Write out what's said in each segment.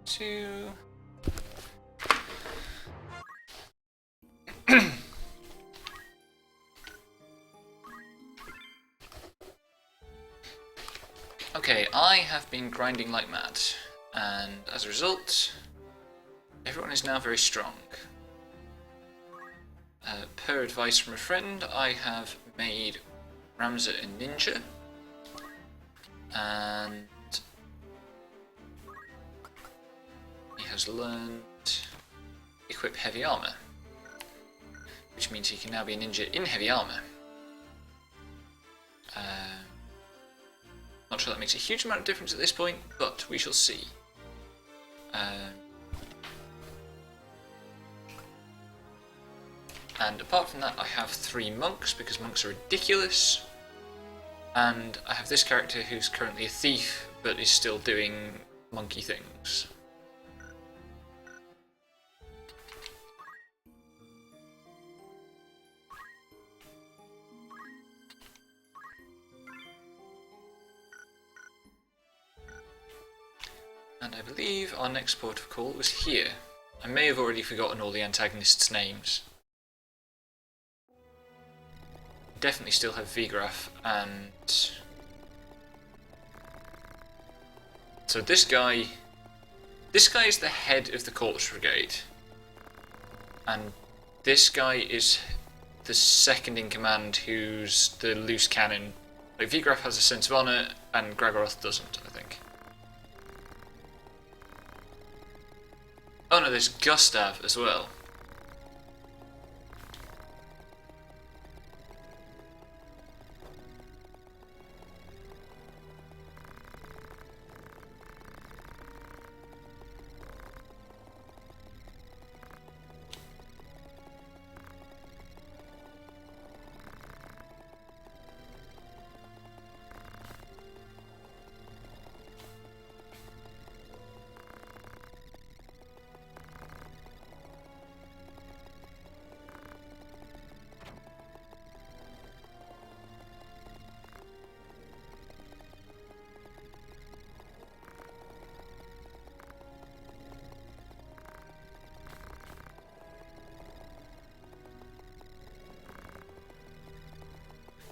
2. Okay, I have been grinding like mad, and as a result, everyone is now very strong. Per advice from a friend, I have made Ramza a ninja, and he has learned equip heavy armor, which means he can now be a ninja in heavy armor. Not sure that makes a huge amount of difference at this point, but we shall see. And apart from that, I have 3 monks, because monks are ridiculous. And I have this character who's currently a thief, but is still doing monkey things. And I believe our next port of call was here. I may have already forgotten all the antagonists' names. Definitely still have Vigarath and... So this guy is the head of the Corpse Brigade. And this guy is the second in command who's the loose cannon. Like, Vigarath has a sense of honour and Gragoroth doesn't, I think. Oh no, there's Gustav as well.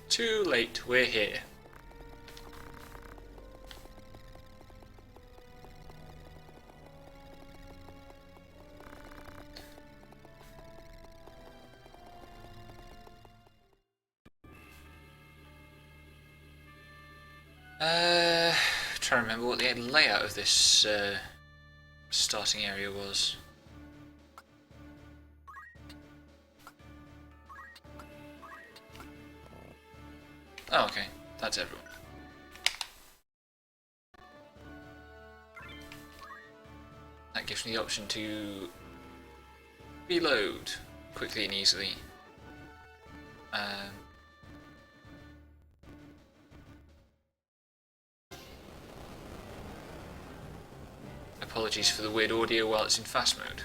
Too late, we're here. Trying to remember what the layout of this starting area was. Oh, okay, that's everyone. That gives me the option to reload quickly and easily. Apologies for the weird audio while it's in fast mode.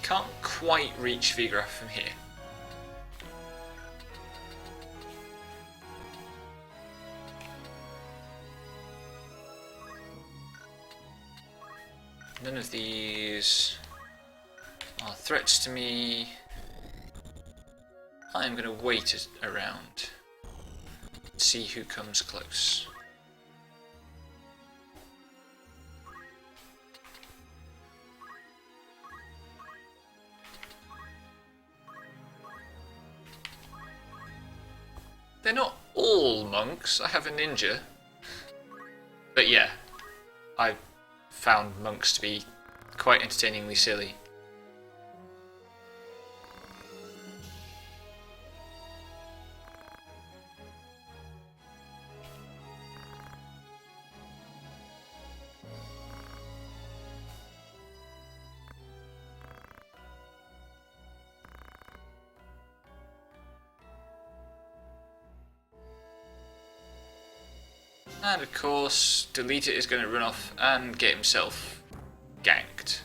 Can't quite reach Vigarath from here. None of these are threats to me. I'm going to wait around, see who comes close. They're not all monks. I have a ninja. But yeah, I found monks to be quite entertainingly silly. And of course, Delete It is going to run off and get himself ganked.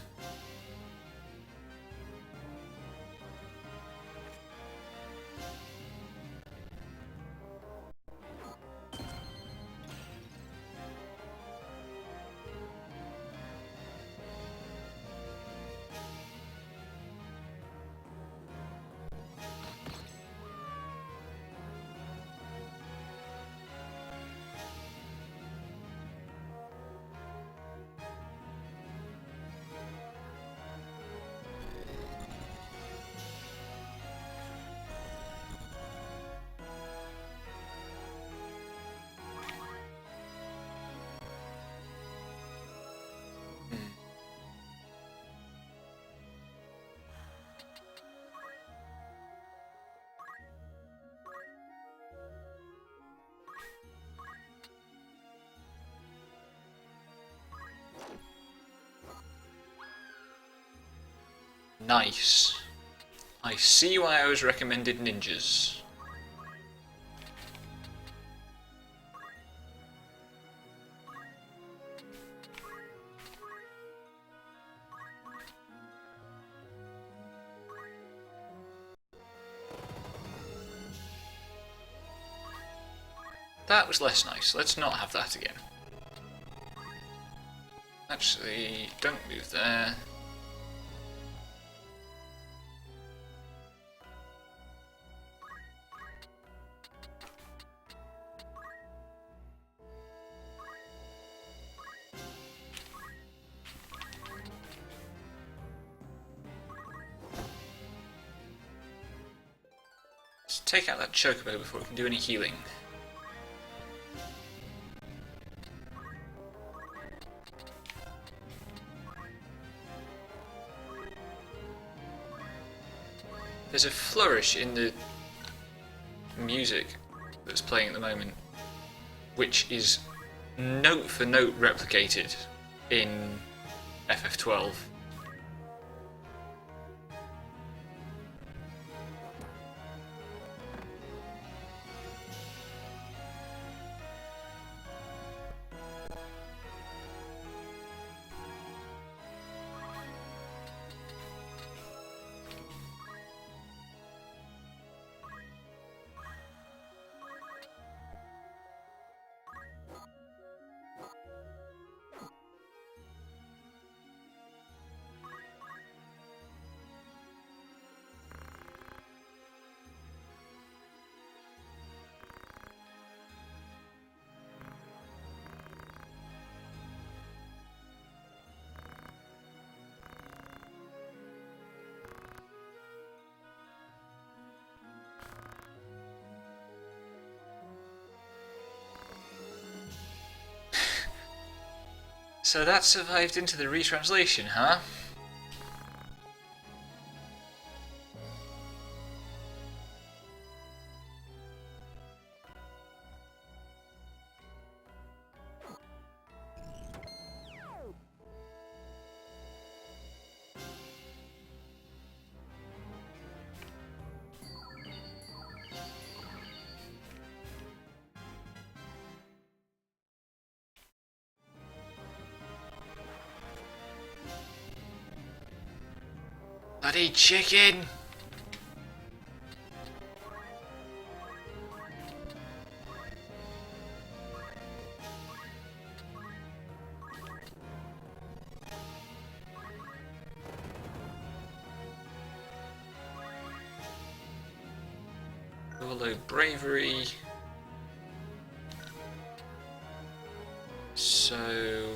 Nice. I see why I was recommended ninjas. That was less nice. Let's not have that again. Actually, don't move there. Let's take out that chocobo before we can do any healing. There's a flourish in the music that's playing at the moment, which is note for note replicated in FF12. So that survived into the retranslation, huh? Bloody chicken! Although bravery. So.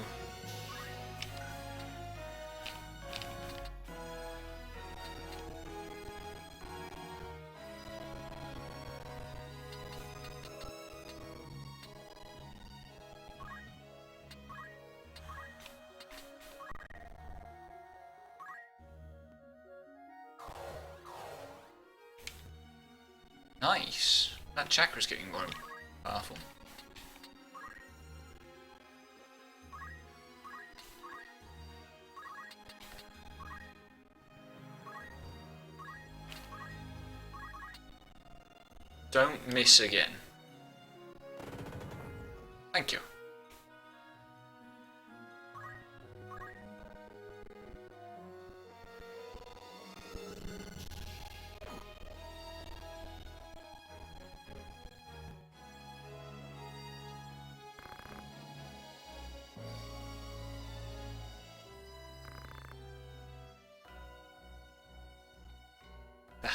Nice. That chakra's getting more powerful. Don't miss again. Thank you.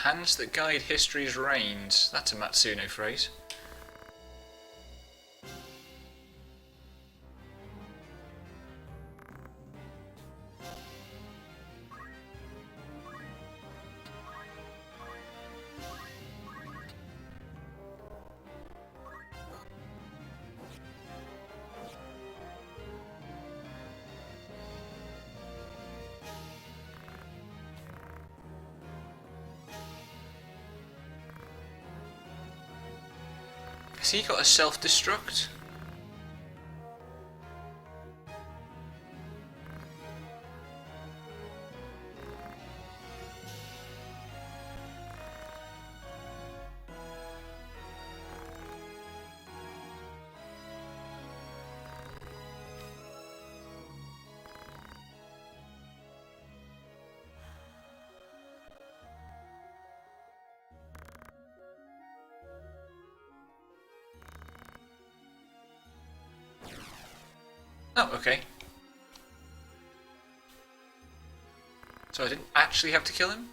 hands that guide history's reins. That's a Matsuno phrase. Has he got a self-destruct? Oh, okay. So I didn't actually have to kill him?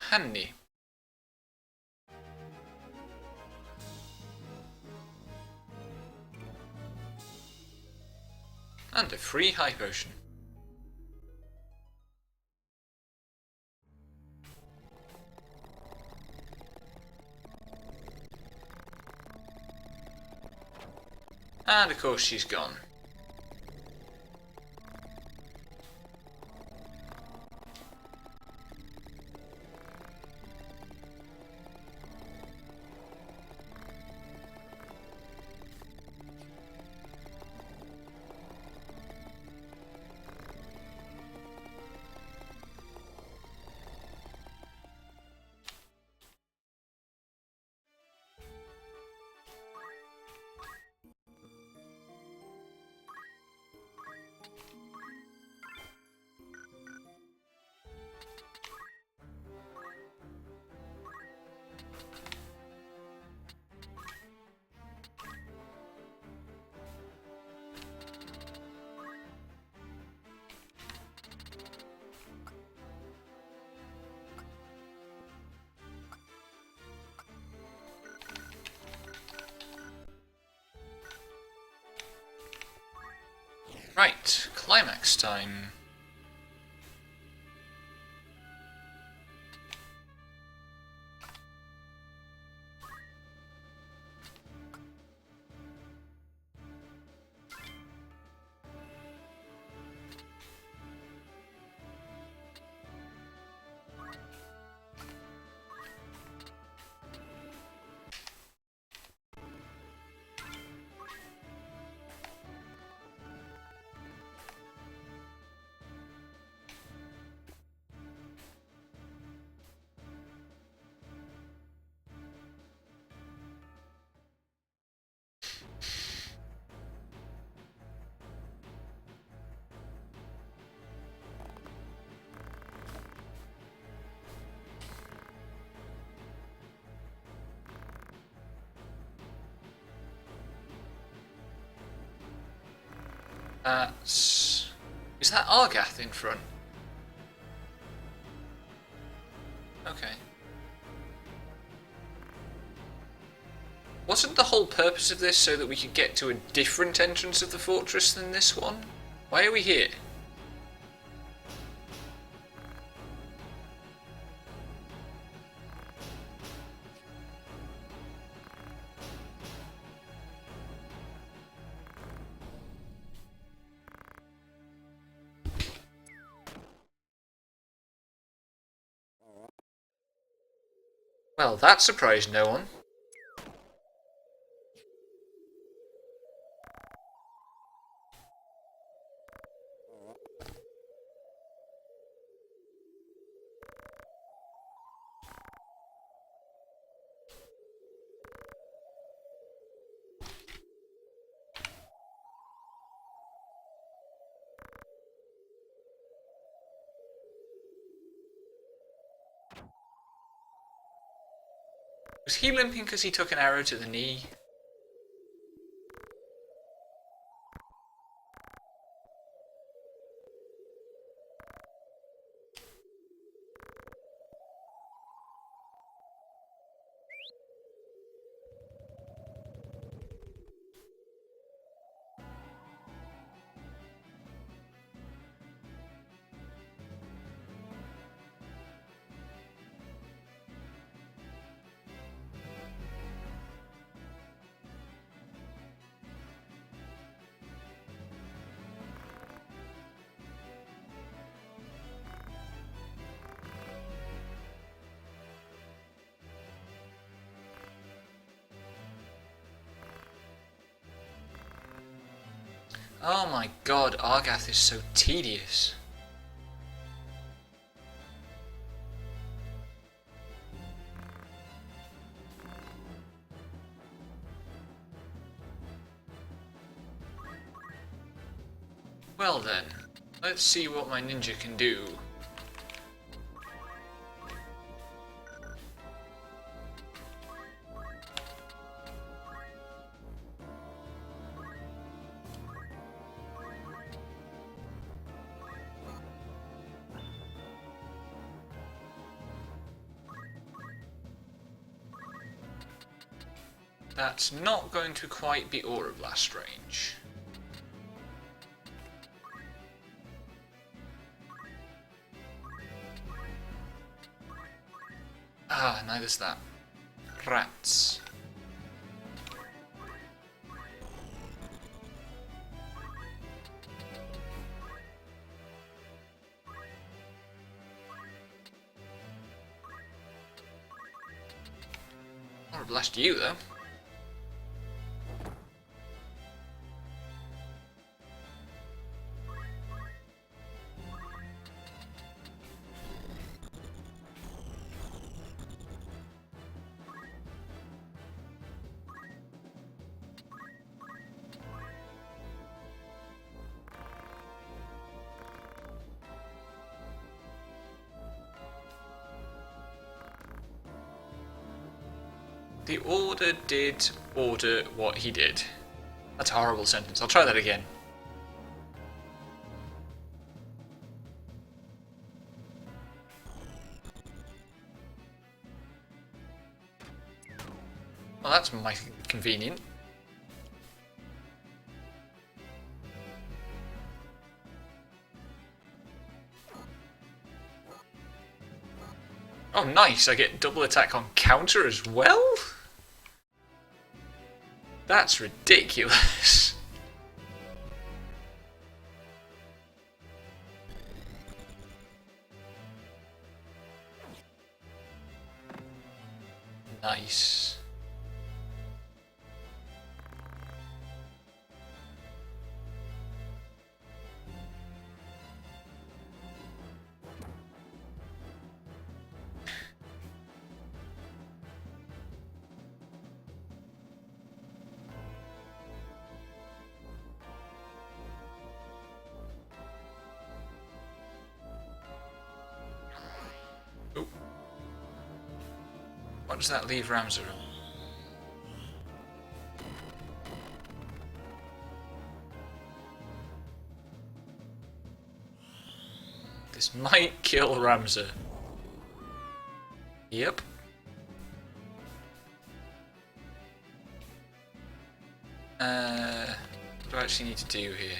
Handy. And a free high potion. And of course she's gone. Right, climax time. Is that Argath in front? Okay. Wasn't the whole purpose of this so that we could get to a different entrance of the fortress than this one? Why are we here? Well, that surprised no one. Was he limping because he took an arrow to the knee? Oh my god, Argath is so tedious. Well then, let's see what my ninja can do. That's not going to quite be Aura Blast range. Ah, neither's that. Rats. Aura Blast you though. The Order did order what he did. That's a horrible sentence. I'll try that again. Well, that's mighty convenient. Oh, nice. I get double attack on counter as well? That's ridiculous. Nice. Oh. What does that leave Ramza on? This might kill Ramza. Yep. What do I actually need to do here?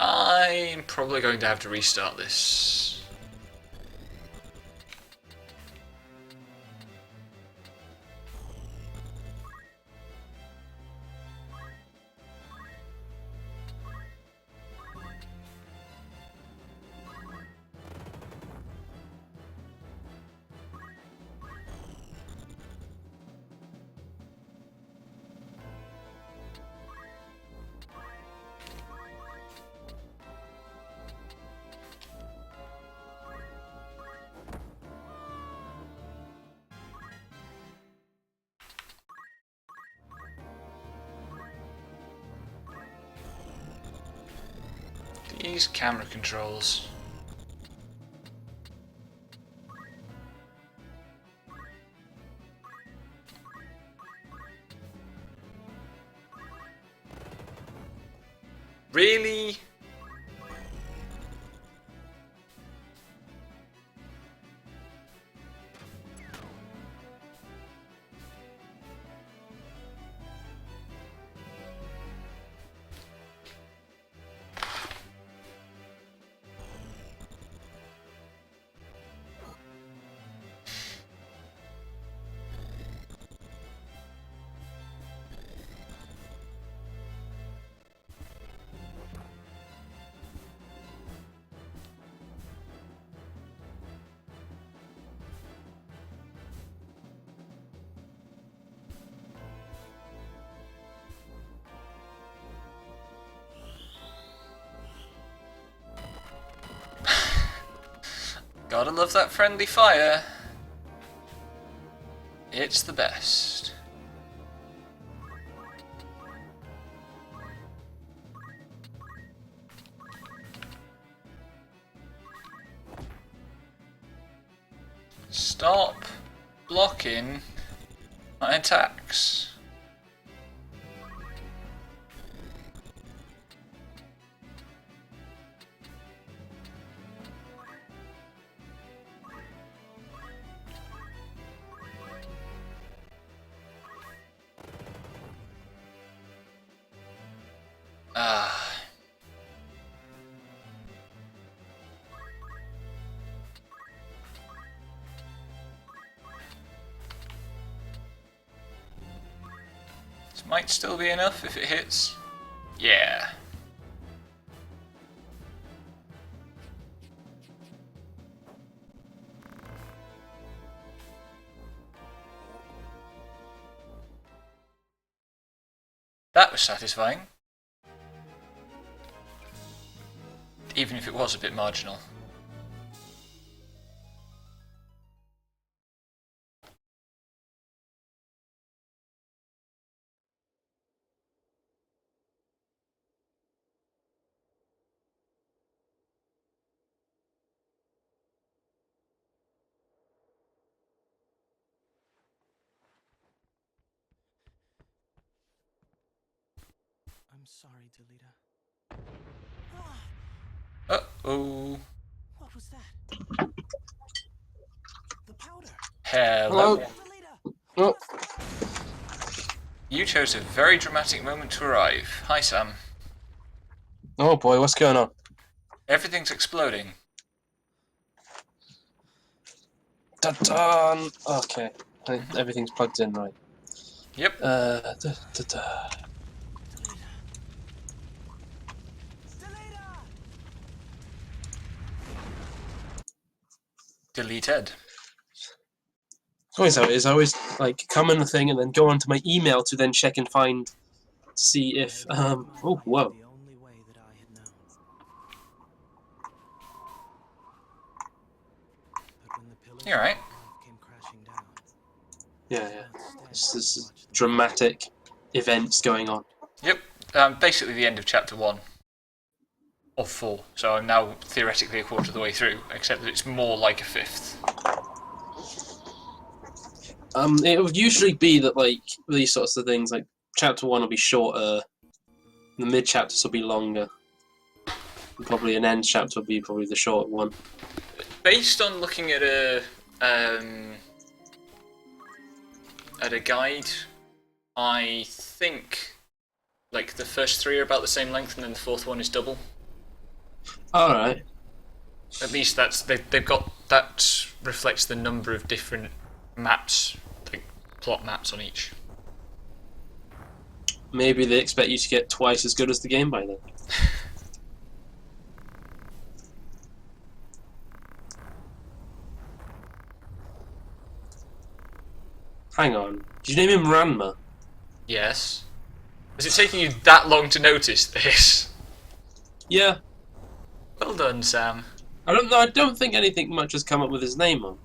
I'm probably going to have to restart this. These camera controls. Really? Gotta love that friendly fire. It's the best. Stop blocking my attacks. This might still be enough if it hits. Yeah. That was satisfying. Even if it was a bit marginal. I'm sorry, Delita. Uh-oh. What was that? The powder. Hello. Delita. Oh, You chose a very dramatic moment to arrive. Hi, Sam. oh boy, what's going on? Everything's exploding. Da-dun! Okay, everything's plugged in right. Yep. Da-da. Delita. Delita. Deleted. It's always how it is. I always like come in the thing and then go onto my email to then check and find, see if oh whoa. The only way that I had known. But when the pillars You alright? above came crashing down, Yeah. instead, This is watched them dramatic events going on. Yep. Basically the end of chapter 1. Of 4. So I'm now theoretically a quarter of the way through, except that it's more like a fifth. It would usually be that like these sorts of things, like chapter 1 will be shorter, the mid chapters will be longer, and probably an end chapter will be probably the short one. Based on looking at a guide, I think like the first 3 are about the same length, and then the 4th one is double. All right. At least they've got that reflects the number of different maps, like plot maps on each. Maybe they expect you to get twice as good as the game by then. Hang on. Did you name him Ranma? Yes. Is it taking you that long to notice this? Yeah. Well done, Sam. I don't know. I don't think anything much has come up with his name on.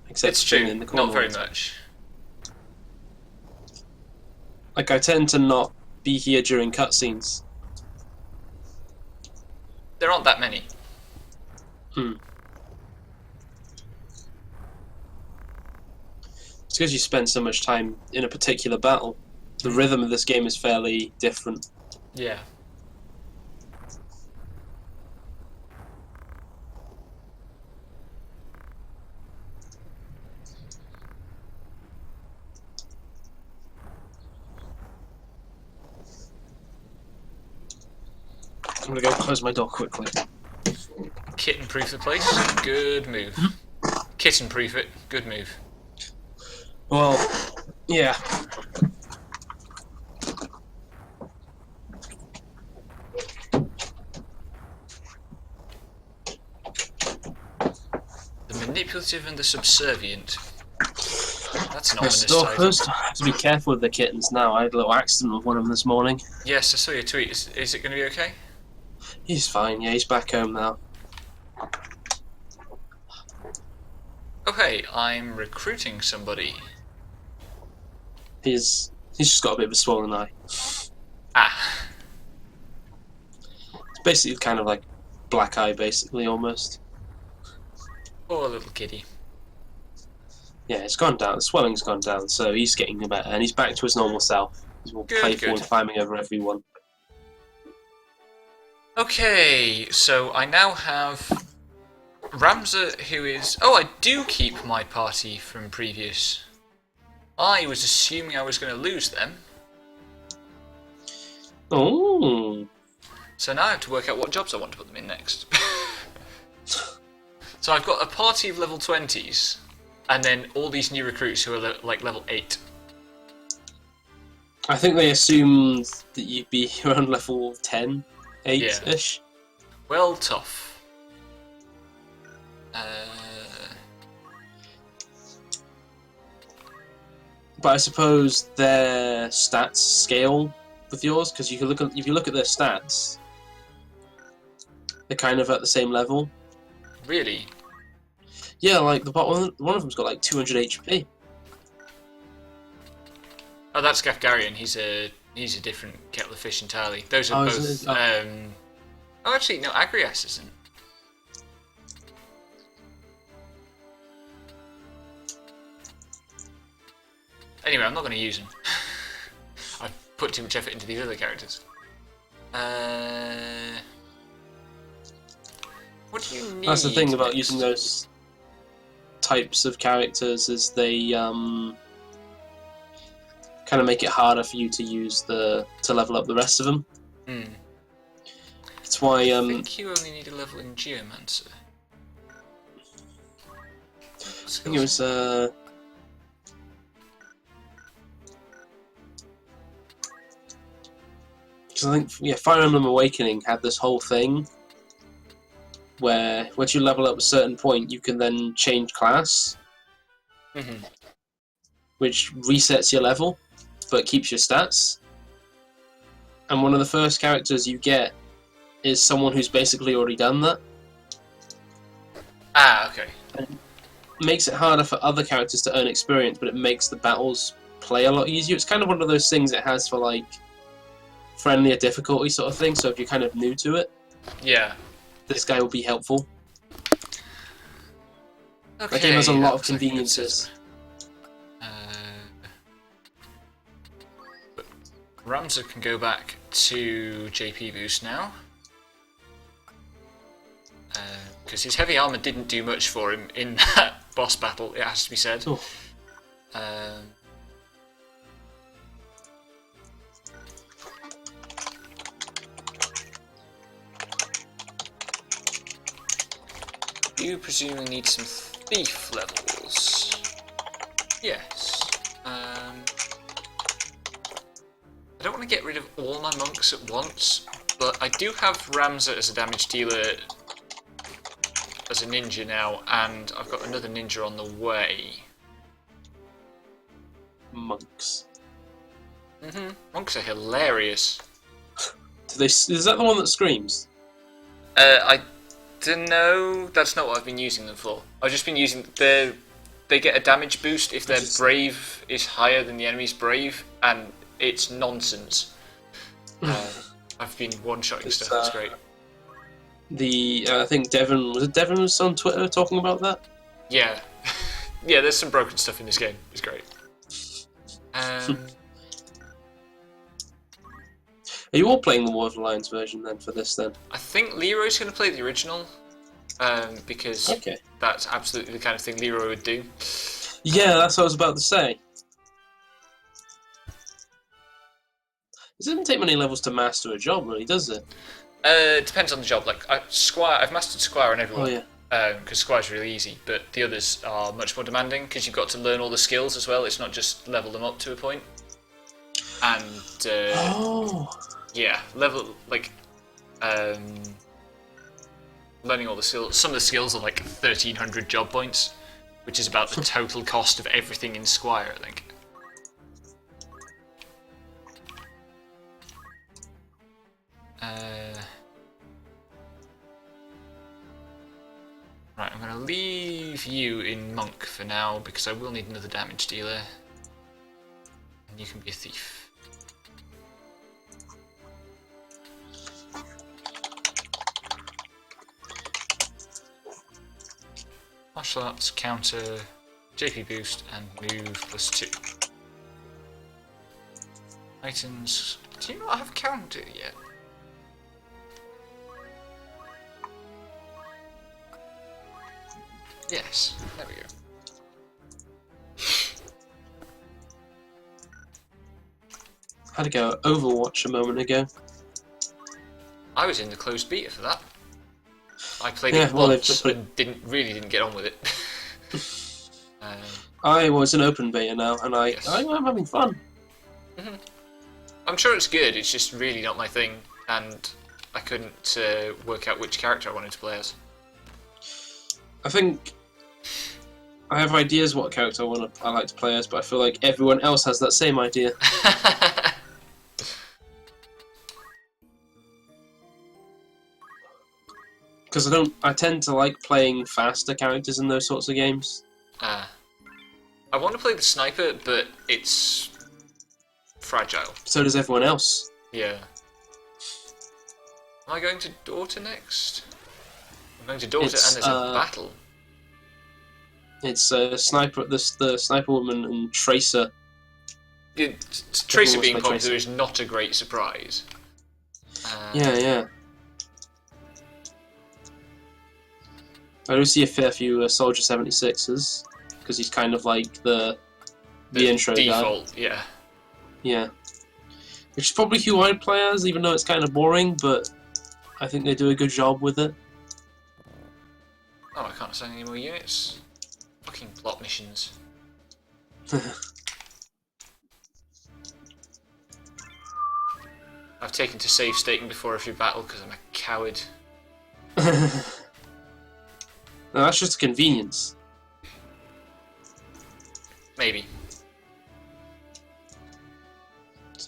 Except It's thing true. in the corner Not very ones. much. Like, I tend to not be here during cutscenes. There aren't that many. It's because you spend so much time in a particular battle. The rhythm of this game is fairly different. Yeah. I'm gonna go close my door quickly. Kitten-proof the place. Good move. Kitten-proof it. Good move. Well, yeah. The manipulative and the subservient. That's an Press ominous the door title. closed. I have to be careful with the kittens now. I had a little accident with one of them this morning. Yes, I saw your tweet. Is it going to be okay? He's fine. Yeah, he's back home now. Oh hey, I'm recruiting somebody. He's just got a bit of a swollen eye. Ah, It's basically kind of like black eye, basically almost. poor little kitty. Yeah, it's gone down. The swelling's gone down, so he's getting better, and he's back to his normal self. He's all Good, playful good. and climbing over everyone. Okay, so I now have Ramza, who is... Oh, I do keep my party from previous. I was assuming I was going to lose them, Oh, so now I have to work out what jobs I want to put them in next. So I've got a party of level 20s, and then all these new recruits who are like level 8. I think they assumed that you'd be around level 10, 8-ish. Well, tough. But I suppose their stats scale with yours, because if you look at their stats, they're kind of at the same level. Really? Yeah, like one of them's got like 200 HP. Oh, that's Gafgarian. He's a different kettle of fish entirely. Those are both. Isn't it? Oh, actually, no. Agrias isn't. Anyway, I'm not going to use him. I've put too much effort into these other characters. What do you need? That's the thing about next? using those types of characters is they kind of make it harder for you to use to level up the rest of them. Hmm. That's why I think you only need a level in Geomancer. I think it was because I think Fire Emblem Awakening had this whole thing where once you level up a certain point, you can then change class, Mhm. which resets your level but keeps your stats. And one of the first characters you get is someone who's basically already done that. Ah, okay. It makes it harder for other characters to earn experience, but it makes the battles play a lot easier. It's kind of one of those things it has for like friendlier difficulty sort of thing. So if you're kind of new to it, Yeah. this guy will be helpful. Okay. That game has a lot that of looks like a good conveniences. system. But Ramza can go back to JP boost now. Because his heavy armor didn't do much for him in that boss battle, it has to be said. Oh. You presumably need some thief levels. Yes. I don't want to get rid of all my monks at once, but I do have Ramza as a damage dealer as a ninja now, and I've got another ninja on the way. Monks. Monks are hilarious. Is that the one that screams? I don't know. That's not what I've been using them for. I've just been using they get a damage boost if their brave is higher than the enemy's brave, and it's nonsense. I've been one-shotting stuff. That's great. I think Devon was on Twitter talking about that. Yeah, yeah. There's some broken stuff in this game. It's great. Are you all playing the War of the Lions version then for this then? I think Leroy's going to play the original because Okay. that's absolutely the kind of thing Leroy would do. Yeah, that's what I was about to say. It doesn't take many levels to master a job, really, does it? It depends on the job. Like Squire, I've mastered Squire on everyone. Oh yeah. Because Squire's really easy, but the others are much more demanding because you've got to learn all the skills as well. It's not just level them up to a point. And yeah, learning all the skills. Some of the skills are like 1,300 job points, which is about the total cost of everything in Squire, I think. Right, I'm gonna leave leave you in Monk for now, because I will need another damage dealer. And you can be a thief. Martial arts, counter, JP boost, and move +2. Items. Do you not have counter yet? Yes, there we go. Had to go Overwatch a moment ago. I was in the closed beta for that. I played Yeah, it well, once they've put- and didn't get on with it. I was in open beta now, and Yes. I'm having fun. I'm sure it's good. It's just really not my thing, and I couldn't work out which character I wanted to play as. I think I have ideas what character I like to play as, but I feel like everyone else has that same idea. Because I tend to like playing faster characters in those sorts of games. I want to play the sniper, but it's fragile. So does everyone else. Yeah. Am I going to Daughter next? I'm going to Daughter, and there's a battle. It's Sniper, the Sniper Woman and Tracer. Tracer wants being to play popular Tracer. is not a great surprise. Yeah. I do see a fair few Soldier 76s, because he's kind of like the intro guy. default, yeah. Yeah. Which is probably who I'd play as, even though it's kind of boring, but I think they do a good job with it. Oh, I can't assign any more units. Fucking plot missions. I've taken to save stating before every battle because I'm a coward. No, that's just a convenience. Maybe.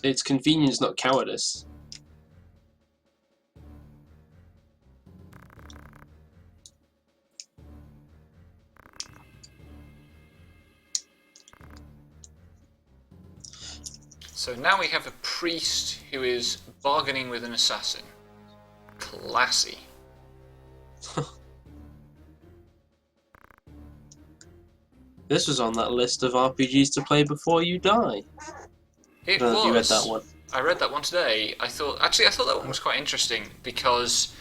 It's convenience, not cowardice. So now we have a priest who is bargaining with an assassin. Classy. This was on that list of RPGs to play before you die. It I don't know if you read was. that one. I read that one today. I thought that one was quite interesting because,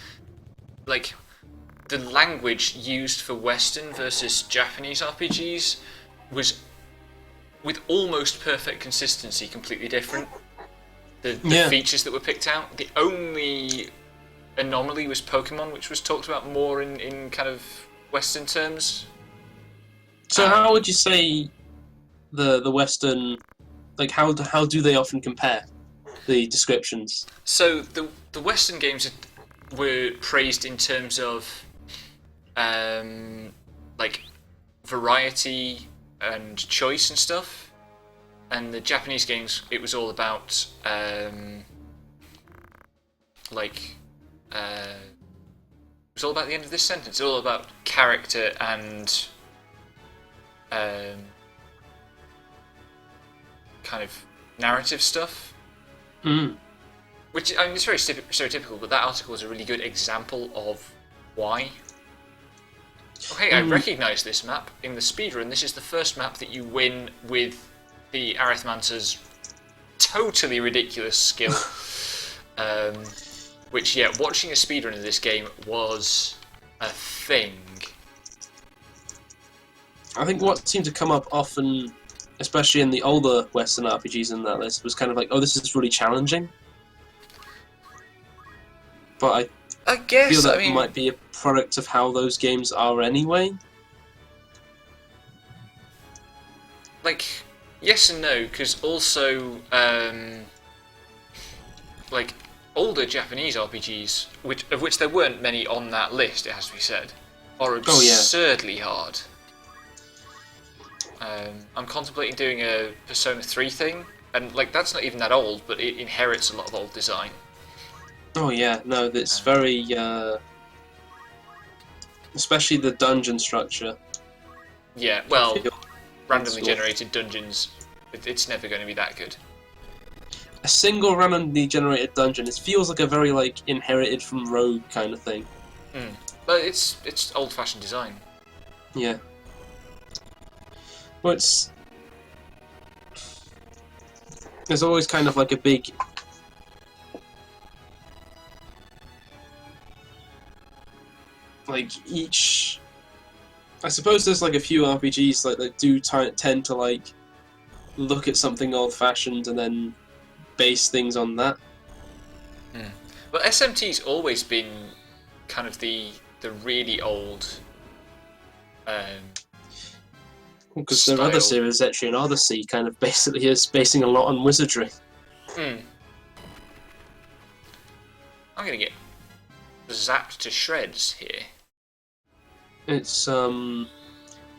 like, the language used for Western versus Japanese RPGs was, with almost perfect consistency, completely different. The Yeah. features that were picked out. The only anomaly was Pokemon, which was talked about more in kind of Western terms. So how would you say the Western, like how do they often compare the descriptions? So the Western games were praised in terms of like variety and choice and stuff, and the Japanese games it was all about it was all about the end of this sentence. All about character and kind of narrative stuff. Mm. Which, I mean, it's very stereotypical, but that article is a really good example of why. Okay, I recognise this map. In the speedrun, this is the first map that you win with the Arithmancer's totally ridiculous skill. Which, yeah, watching a speedrun of this game was a thing. I think what seemed to come up often, especially in the older Western RPGs in that list, was kind of like, oh, this is really challenging. But I I guess, feel that I mean, might be a product of how those games are anyway. like, yes and no, because also, like, older Japanese RPGs, of which there weren't many on that list, it has to be said, are Oh, yeah. absurdly hard. I'm contemplating doing a Persona 3 thing, and like that's not even that old, but it inherits a lot of old design. Oh yeah, no, it's very, especially the dungeon structure Yeah, well, feel randomly sort of- generated dungeons, it's never going to be that good. A single randomly generated dungeon. It feels like a very like inherited from Rogue kind of thing. But it's old-fashioned design. Yeah. Well, it's there's always kind of like a big like each. I suppose there's like a few RPGs like that do tend to like look at something old-fashioned and then base things on that. But SMT's always been kind of the really old. Because their other Style. series, Etrian Odyssey, kind of basically is basing a lot on wizardry. I'm gonna get zapped to shreds here. It's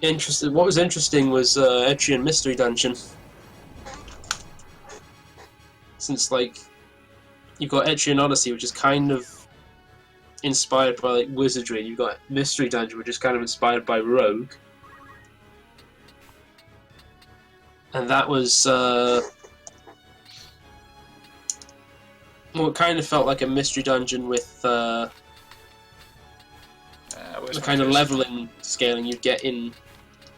interesting. What was interesting was Etrian Mystery Dungeon. Since like you've got Etrian Odyssey, which is kind of inspired by like wizardry. You've got Mystery Dungeon, which is kind of inspired by Rogue. And that was well, it kind of felt like a mystery dungeon with the kind of leveling scaling you'd get in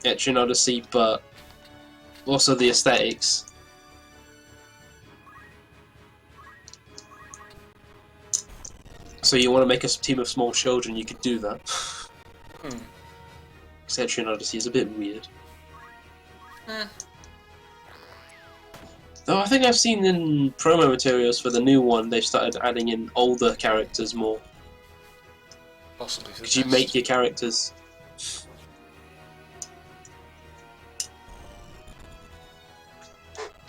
Etrian Odyssey, but also the aesthetics. So you want to make a team of small children, you could do that. Because Etrian Odyssey is a bit weird. Though I think I've seen in promo materials for the new one, they've started adding in older characters more. Possibly. Because you make your characters.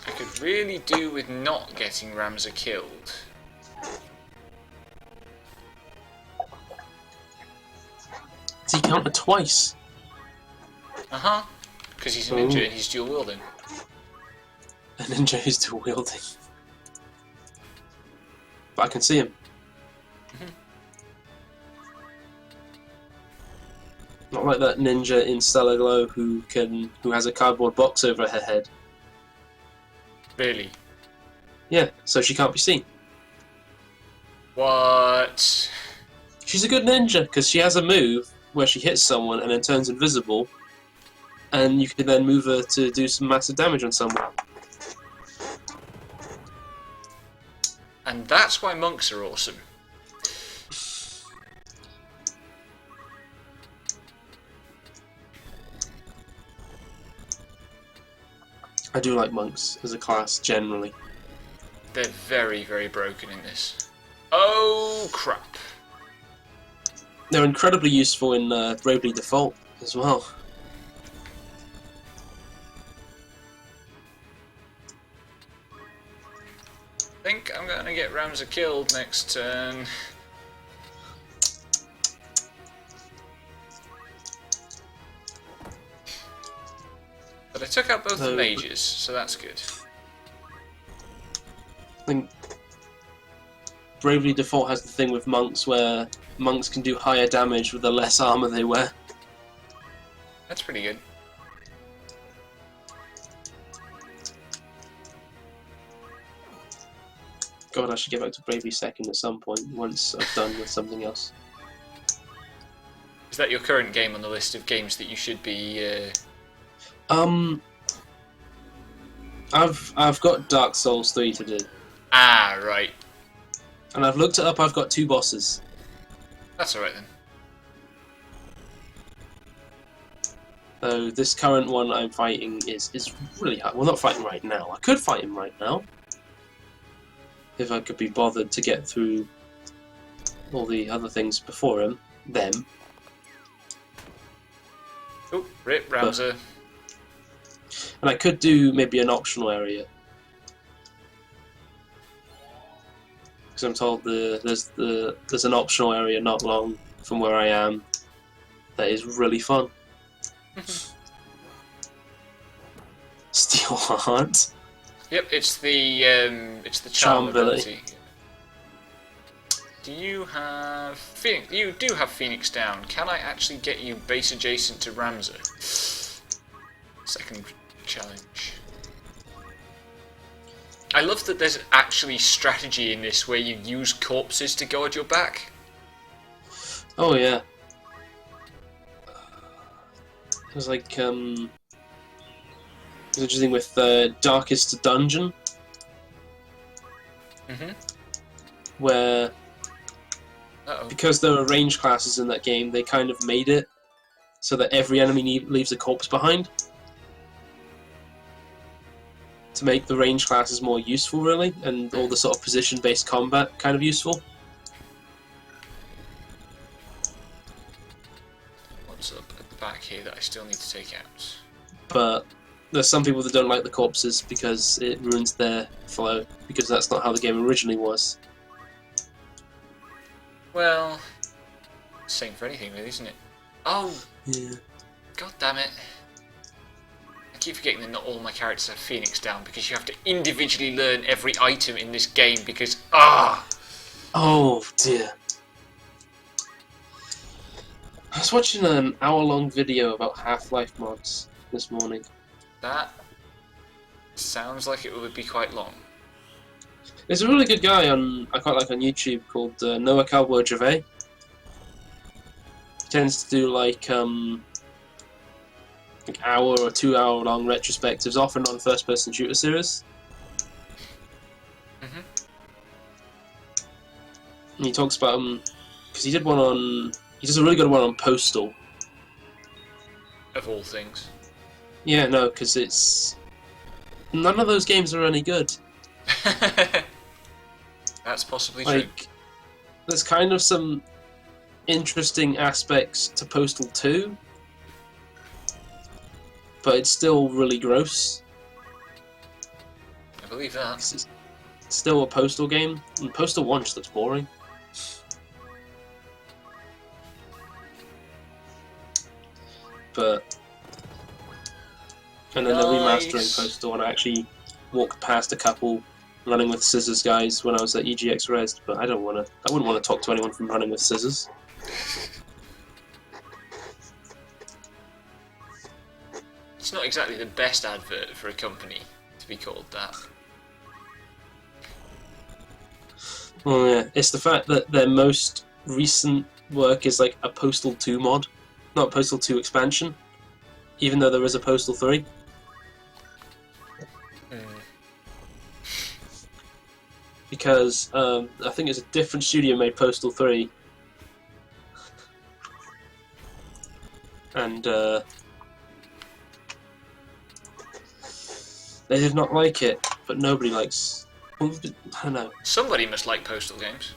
I could really do with not getting Ramza killed. Does he counter twice? Because he's a ninja and he's dual wielding. A ninja who's dual wielding. But I can see him. Not like that ninja in Stellar Glow who has a cardboard box over her head. Really? Yeah, so she can't be seen. What? She's a good ninja because she has a move where she hits someone and then turns invisible, and you can then move her to do some massive damage on someone. And that's why monks are awesome. I do like monks as a class generally. They're very, very broken in this. Oh, crap. They're incredibly useful in Bravely Default as well. I think I'm going to get Ramza killed next turn. But I took out both the mages, so that's good. I think Bravely Default has the thing with monks where monks can do higher damage with the less armor they wear. That's pretty good. God, I should get back to Bravely Second at some point once I've done with something else. Is that your current game on the list of games that you should be... I've got Dark Souls 3 to do. Ah, right. And I've looked it up, I've got 2 bosses. That's alright then. So this current one I'm fighting is really hard. Well, not fighting right now. I could fight him right now. If I could be bothered to get through all the other things before him. Them. Oh, rip, Ramza. And I could do maybe an optional area. Because I'm told there's an optional area not long from where I am that is really fun. Steel Heart. Yep, it's the charm ability. ability. Do you have Phoenix? You do have Phoenix down. Can I actually get you base adjacent to Ramza? Second challenge. I love that there's actually strategy in this where you use corpses to guard your back. Oh yeah. It was like it was interesting with Darkest Dungeon, where because there were range classes in that game, they kind of made it so that every enemy leaves a corpse behind to make the range classes more useful, really, and all the sort of position-based combat kind of useful. What's up at the back here that I still need to take out? But there's some people that don't like the corpses because it ruins their flow, because that's not how the game originally was. Well, same for anything, really, isn't it? Oh, Yeah. god damn it. I keep forgetting that not all my characters have Phoenix down because you have to individually learn every item in this game because, Oh dear. I was watching an hour-long video about Half-Life mods this morning. that sounds like it would be quite long. There's a really good guy I quite like on YouTube called Noah Cowboy Gervais. He tends to do like hour or 2 hour long retrospectives, often on first-person shooter series. Mhm. And he talks about because he did one on. He does a really good one on Postal. Of all things. Yeah, no, because it's none of those games are any good. That's possibly true. Like, there's kind of some interesting aspects to Postal 2, but it's still really gross. I believe that. 'Cause it's still a Postal game, and Postal 1 just looks boring. But and then they're remastering Nice. Postal, and I actually walked past a couple running with scissors guys when I was at EGX Res, but I wouldn't want to talk to anyone from running with scissors. It's not exactly the best advert for a company to be called that. Well, yeah, it's the fact that their most recent work is like a Postal 2 mod, not Postal 2 expansion, even though there is a Postal 3. Because I think it's a different studio made Postal 3, and they did not like it, but nobody likes. I don't know. Somebody must like Postal games.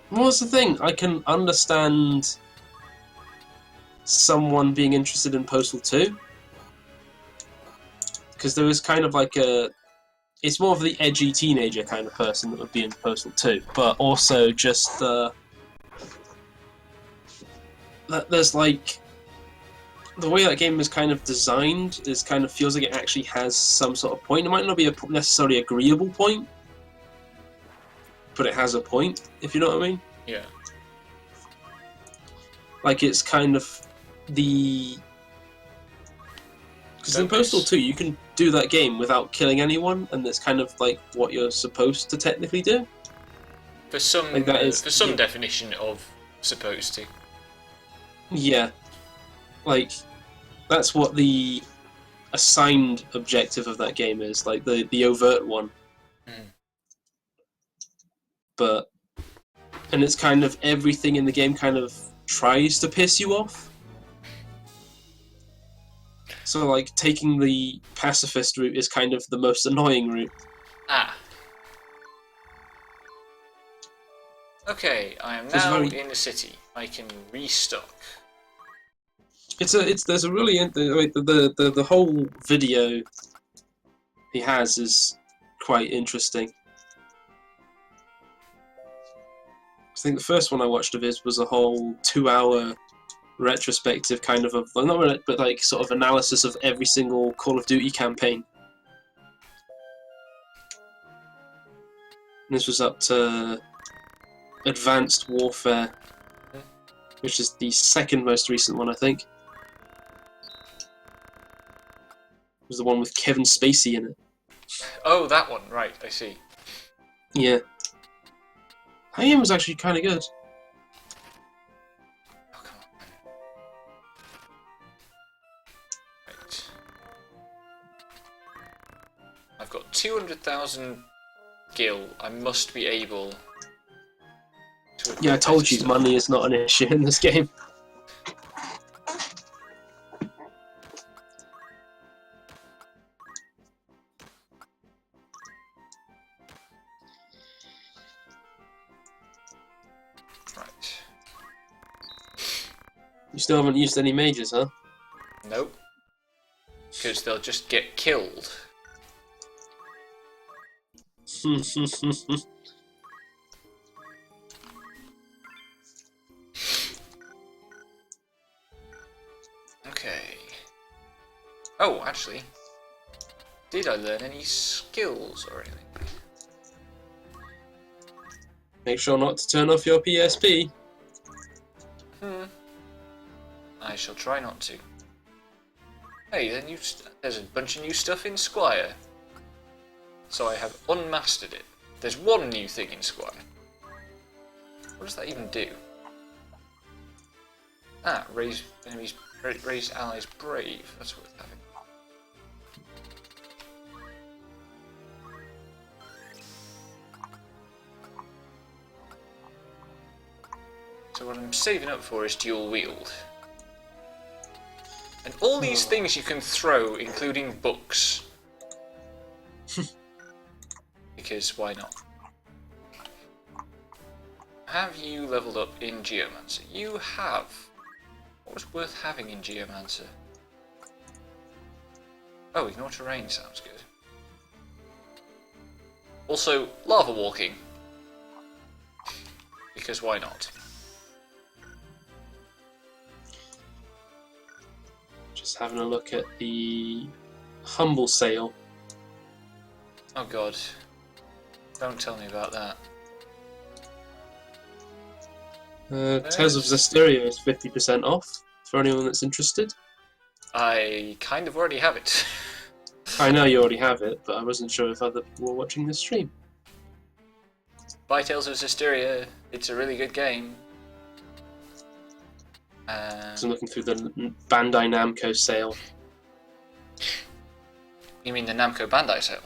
What's the thing? I can understand someone being interested in Postal 2, because there is kind of like a. It's more of the edgy teenager kind of person that would be in Postal 2, but also just there's like the way that game is kind of designed is kind of feels like it actually has some sort of point. It might not be a necessarily agreeable point, but it has a point, if you know what I mean. Yeah. Like it's kind of the. Because in Postal 2, you can do that game without killing anyone, and that's kind of like what you're supposed to technically do. For some, Like that is- for some yeah. definition of supposed to. Yeah. Like, that's what the assigned objective of that game is, like the overt one. But. And it's kind of everything in the game kind of tries to piss you off. So, like, taking the pacifist route is kind of the most annoying route. Ah. Okay, I am It's now very- in the city. I can restock. There's a really the whole video he has is quite interesting. I think the first one I watched of his was a whole 2 hour retrospective kind of well, not really, but like sort of analysis of every single Call of Duty campaign. And this was up to Advanced Warfare, which is the second most recent one, I think. was the one with Kevin Spacey in it. Oh, that one. Right, I see. Yeah. That game was actually kind of good. Oh, come on. Right. I've got 200,000 gil. I must be able to... Yeah, I told you stuff. money is not an issue in this game. Right. You still haven't used any mages, huh? Nope. Because they'll just get killed. Okay. Oh, actually. Did I learn any skills or anything? Make sure not to turn off your PSP. I shall try not to. Hey, there's a bunch of new stuff in Squire. So I have unmastered it. There's one new thing in Squire. What does that even do? Ah, raise enemies, raise allies brave. That's worth having. So what I'm saving up for is dual wield. And all these things you can throw, including books. Because why not? Have you leveled up in Geomancer? You have. What was worth having in Geomancer? Oh, ignore terrain sounds good. Also, lava walking. Because why not? Just having a look at the Humble sale. Oh god. Don't tell me about that. Tales of Zestiria is 50% off for anyone that's interested. I kind of already have it. I know you already have it, but I wasn't sure if other people were watching this stream. Buy Tales of Zestiria. It's a really good game. So I'm looking through the Bandai Namco sale. You mean the Namco Bandai sale?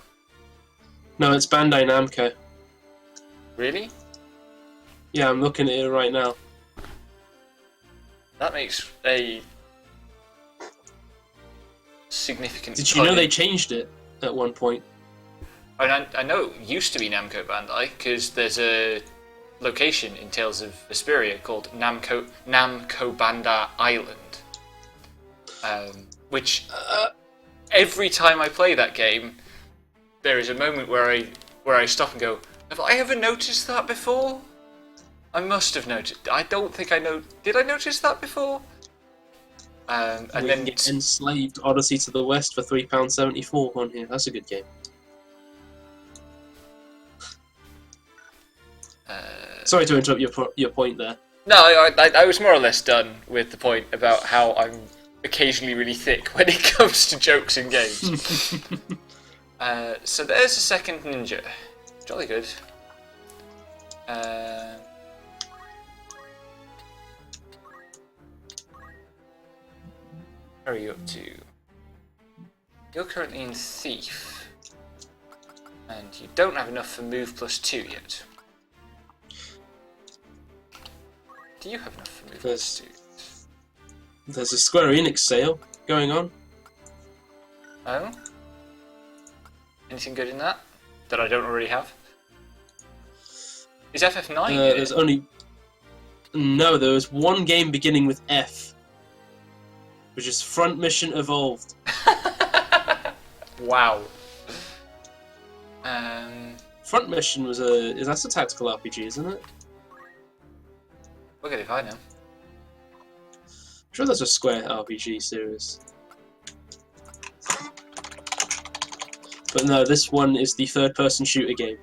No, it's Bandai Namco. Really? Yeah, I'm looking at it right now. That makes a significant. Did you know they changed it at one point? I know it used to be Namco Bandai because there's a location in Tales of Vesperia called Namco Bandai Island, which every time I play that game, there is a moment where I stop and go, have I ever noticed that before? I must have noticed. I don't think I know. Did I notice that before? And We then can get Enslaved Odyssey to the West for £3.74 on here. That's a good game. Sorry to interrupt your point there. No, I was more or less done with the point about how I'm occasionally really thick when it comes to jokes in games. So there's a second ninja. Jolly good. Where are you up to? You're currently in Thief. And you don't have enough for Move +2 yet. Do you have enough for Move +2? There's a Square Enix sale going on. Oh? Anything good in that I don't already have? Is FF9 good? There's only... No, there was one game beginning with F. Which is Front Mission Evolved. Wow. Front Mission was that's a tactical RPG, isn't it? Look at it if I know. I'm sure there's a Square RPG series. But no, this one is the third-person shooter game.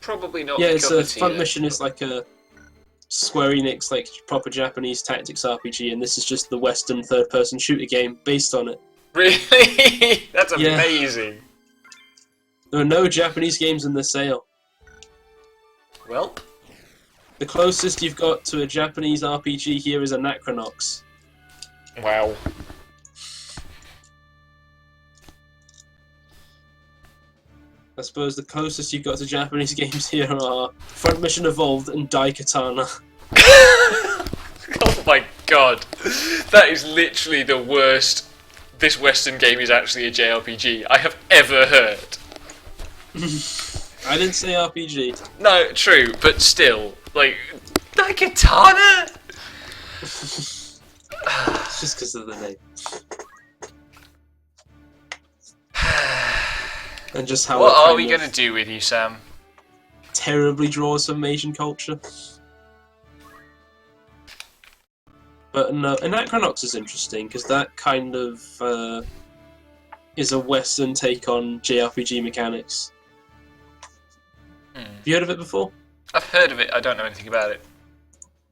Probably not. Yeah, it's cup a of tea Front then. Mission is like a Square Enix, like, proper Japanese tactics RPG, and this is just the Western third-person shooter game based on it. Really? That's Yeah. amazing. There are no Japanese games in this sale. Well, The closest you've got to a Japanese RPG here is Anachronox. wow. I suppose the closest you've got to Japanese games here are Front Mission Evolved and Daikatana. Oh my god. That is literally the worst this Western game is actually a JRPG I have ever heard. I didn't say RPG. No, true, but still, like, Daikatana? It's just because of the name. And just how What it are kind we of going to do with you, Sam? terribly draws from Asian culture. But no, Anachronox is interesting because that kind of is a Western take on JRPG mechanics. Have you heard of it before? I've heard of it, I don't know anything about it.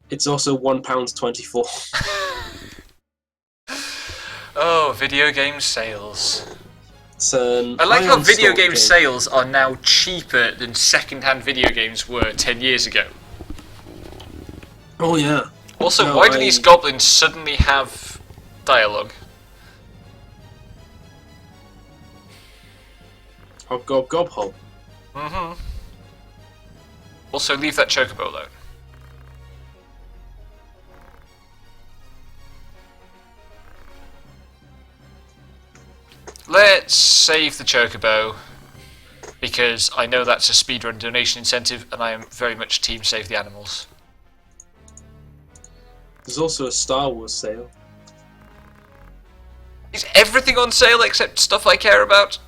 It's also £1.24. Oh, video game sales. It's an I like how high-end video stock game sales are now cheaper than second-hand video games were 10 years ago. Oh yeah. Also, No, why do these goblins suddenly have dialogue? Gob gob gob hole. Mm-hmm. Also, leave that chocobo alone. Let's save the chocobo, because I know that's a speedrun donation incentive, and I am very much team save the animals. There's also a Star Wars sale. Is everything on sale except stuff I care about?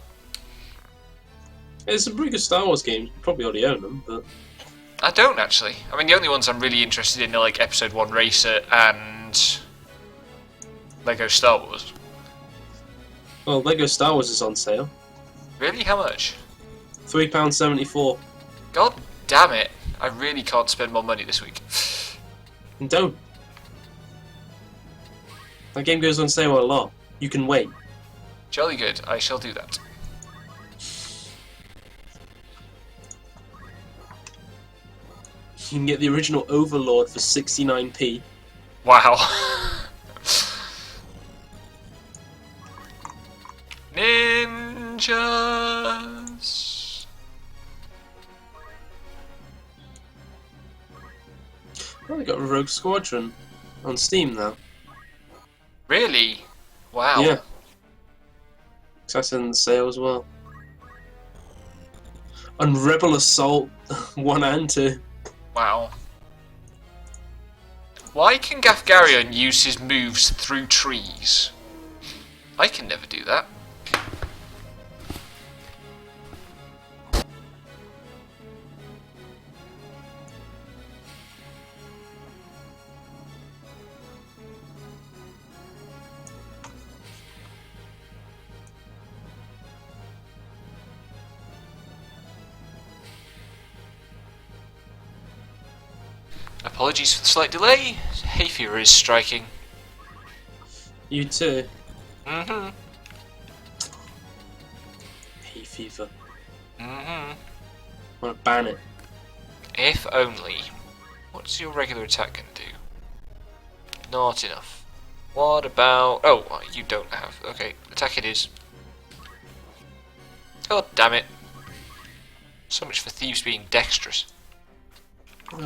There's some pretty good Star Wars games. You probably already own them, but I don't actually. I mean, the only ones I'm really interested in are like Episode 1 Racer and Lego Star Wars. well, Lego Star Wars is on sale. Really? How much? £3.74. God damn it. I really can't spend more money this week. And don't. That game goes on sale a lot. You can wait. Jolly good. I shall do that. You can get the original Overlord for 69p. Wow. Ninjas. Oh, they got Rogue Squadron on Steam now. Really? Wow. Yeah. That's in the sale as well. And Rebel Assault 1 and 2. Wow. Why can Gafgarion use his moves through trees? I can never do that. Apologies for the slight delay. Hay fever is striking. You too. Mm-hmm. Hay fever. Mm-hmm. Wanna ban it. If only. What's your regular attack gonna do? Not enough. What about... Oh, you don't have... Okay, attack it is. God damn it. So much for thieves being dexterous.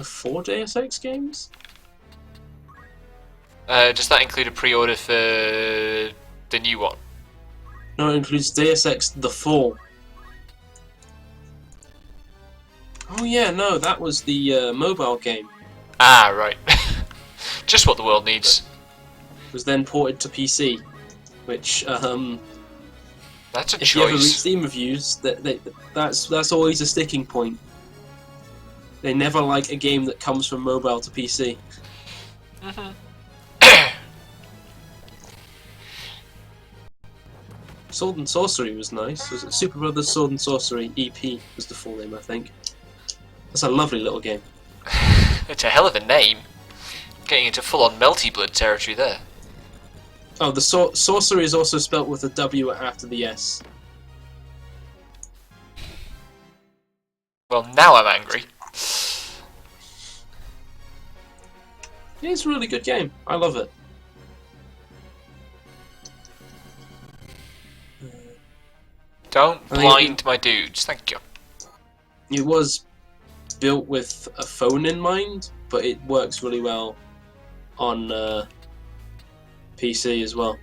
4 Deus Ex games? Does that include a pre-order for the new one? No, it includes Deus Ex The Fall. Oh yeah, no, that was the mobile game. Ah, right. Just what the world needs. It was then ported to PC, which That's a if you ever read choice. Steam reviews, that's always a sticking point. They never like a game that comes from mobile to PC. Mm-hmm. Sword and Sorcery was nice. Was it Super Brothers Sword and Sorcery EP was the full name, I think. That's a lovely little game. It's a hell of a name. Getting into full-on melty blood territory there. Oh, the sorcery is also spelt with a W after the S. Well, now I'm angry. Yeah, it's a really good game. I love it. Don't I think blind my dudes, thank you. It was built with a phone in mind, but it works really well on PC as well.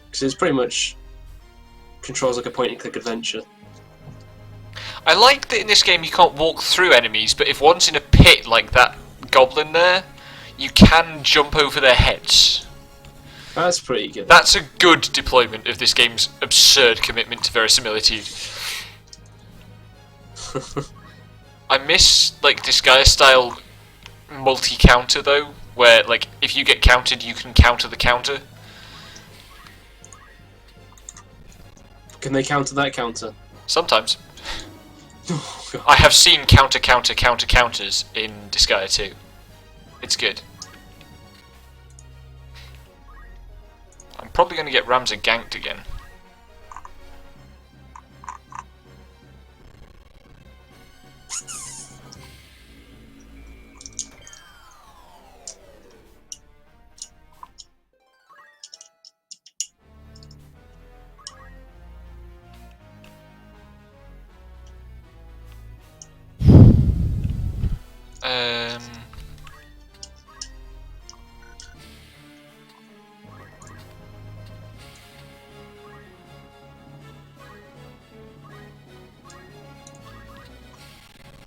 Because it's pretty much controls like a point-and-click adventure. I like that in this game you can't walk through enemies, but if one's in a pit like that goblin there, you can jump over their heads. That's pretty good. That's a good deployment of this game's absurd commitment to verisimilitude. I miss like Disgaea style multi-counter though, where like if you get countered you can counter the counter. Can they counter that counter? Sometimes. Oh, God. I have seen counters in Disgaea 2. It's good. I'm probably going to get Ramza ganked again.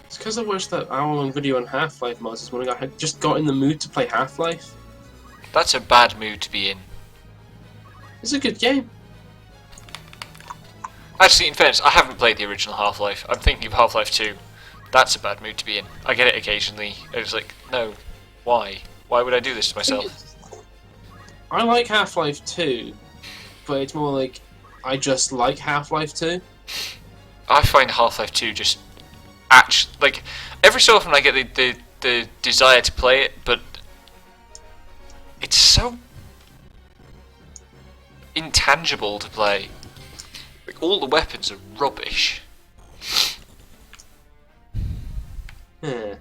It's because I watched that hour-long video on Half-Life mods this morning. I had just got in the mood to play Half-Life. That's a bad mood to be in. It's a good game. Actually, in fairness, I haven't played the original Half-Life. I'm thinking of Half-Life 2. That's a bad mood to be in. I get it occasionally. It's like, no, why? Why would I do this to myself? I like Half-Life 2, but it's more like I just like Half-Life 2. I find Half-Life 2 just actually like every so often I get the desire to play it, but it's so intangible to play. Like all the weapons are rubbish. Yeah.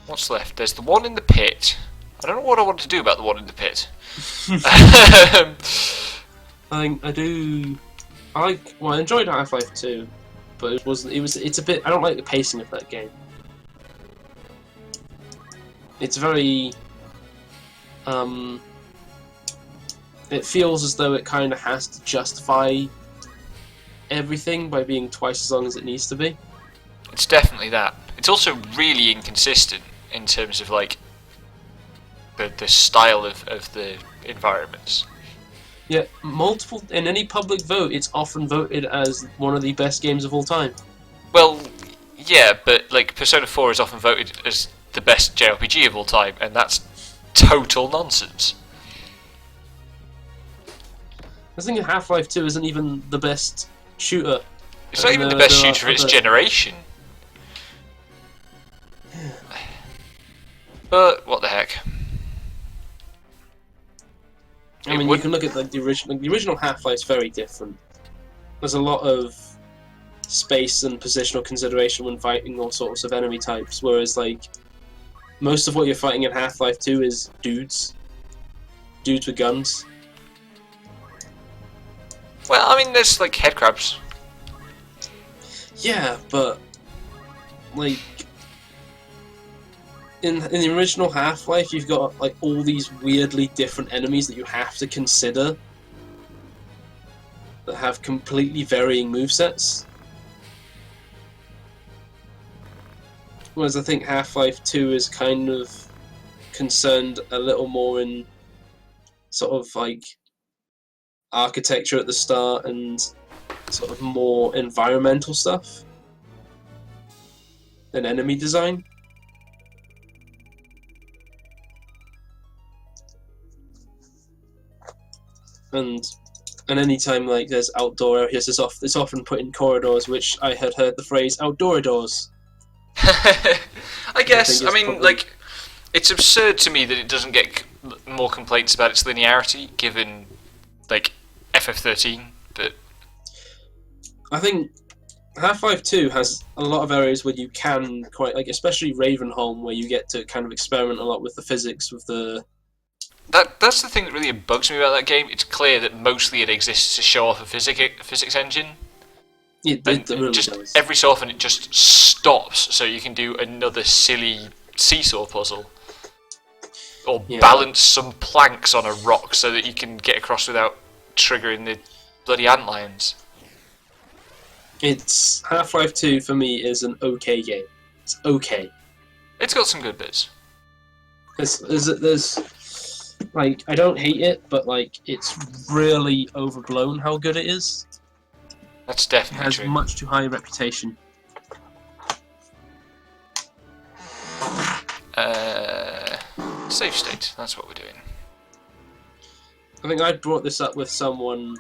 What's left? There's the one in the pit. I don't know what I want to do about the one in the pit. I enjoyed Half-Life 2, but it's a bit, I don't like the pacing of that game. It's very, it feels as though it kind of has to justify everything by being twice as long as it needs to be. It's definitely that. It's also really inconsistent in terms of like the style of the environments. Yeah, in any public vote, it's often voted as one of the best games of all time. Well, yeah, but like Persona 4 is often voted as the best JRPG of all time, and that's total nonsense. I think Half-Life 2 isn't even the best shooter. It's not even the best shooter of its generation. But what the heck? I mean, you can look at the original. The original Half-Life's very different. There's a lot of space and positional consideration when fighting all sorts of enemy types, whereas like most of what you're fighting in Half-Life 2 is dudes with guns. Well, I mean, there's like headcrabs. Yeah, but like in the original Half-Life, you've got like all these weirdly different enemies that you have to consider that have completely varying movesets. Whereas I think Half-Life 2 is kind of concerned a little more in sort of like architecture at the start and sort of more environmental stuff than enemy design. And any time like there's outdoor areas, it's often put in corridors, which I had heard the phrase outdoor doors. I guess. think I it's mean, probably- like, it's absurd to me that it doesn't get more complaints about its linearity, given like FF13. But I think Half-Life 2 has a lot of areas where you can quite, like, especially Ravenholm, where you get to kind of experiment a lot with the physics, with the... that's the thing that really bugs me about that game. It's clear that mostly it exists to show off a physics engine. It really just does. every so often it just stops so you can do another silly seesaw puzzle. Or Yeah. balance some planks on a rock so that you can get across without triggering the bloody antlions. It's Half-Life 2 for me is an okay game. It's okay. It's got some good bits. There's like, I don't hate it, but like it's really overblown how good it is. That's It definitely has true. much too high a reputation. Save state, that's what we're doing. I think I brought this up with someone,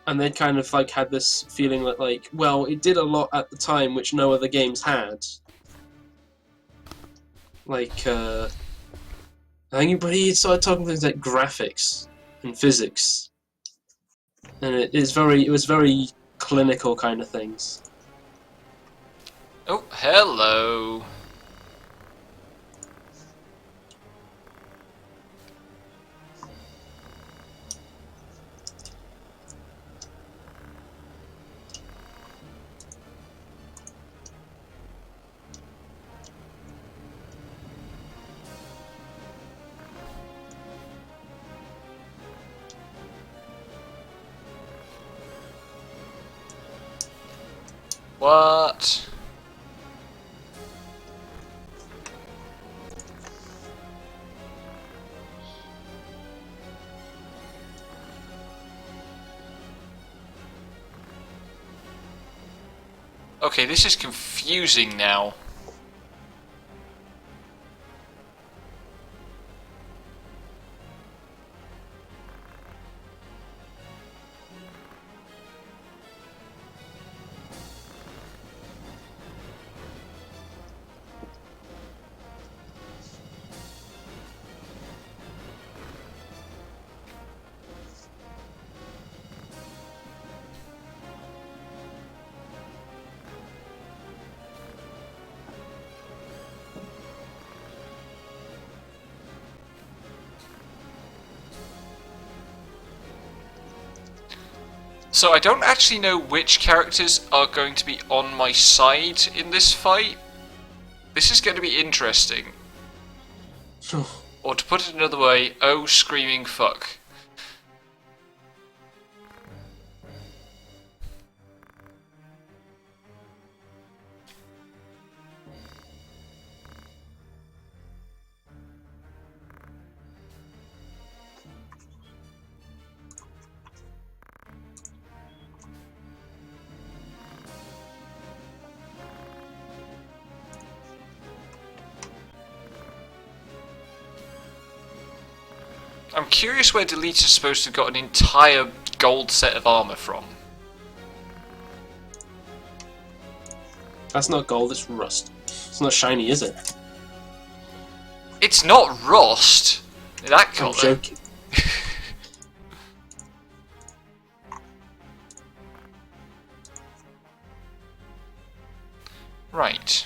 and they kind of like had this feeling that like, well, it did a lot at the time which no other games had. Like, I think he started talking things like graphics and physics, and it was very clinical kind of things. Oh, hello. What? Okay, this is confusing now. So I don't actually know which characters are going to be on my side in this fight. This is going to be interesting. Or to put it another way, oh screaming fuck. I'm curious where Delete is supposed to have got an entire gold set of armor from. That's not gold, it's rust. It's not shiny, is it? It's not rust! That I'm colour. joking. Right.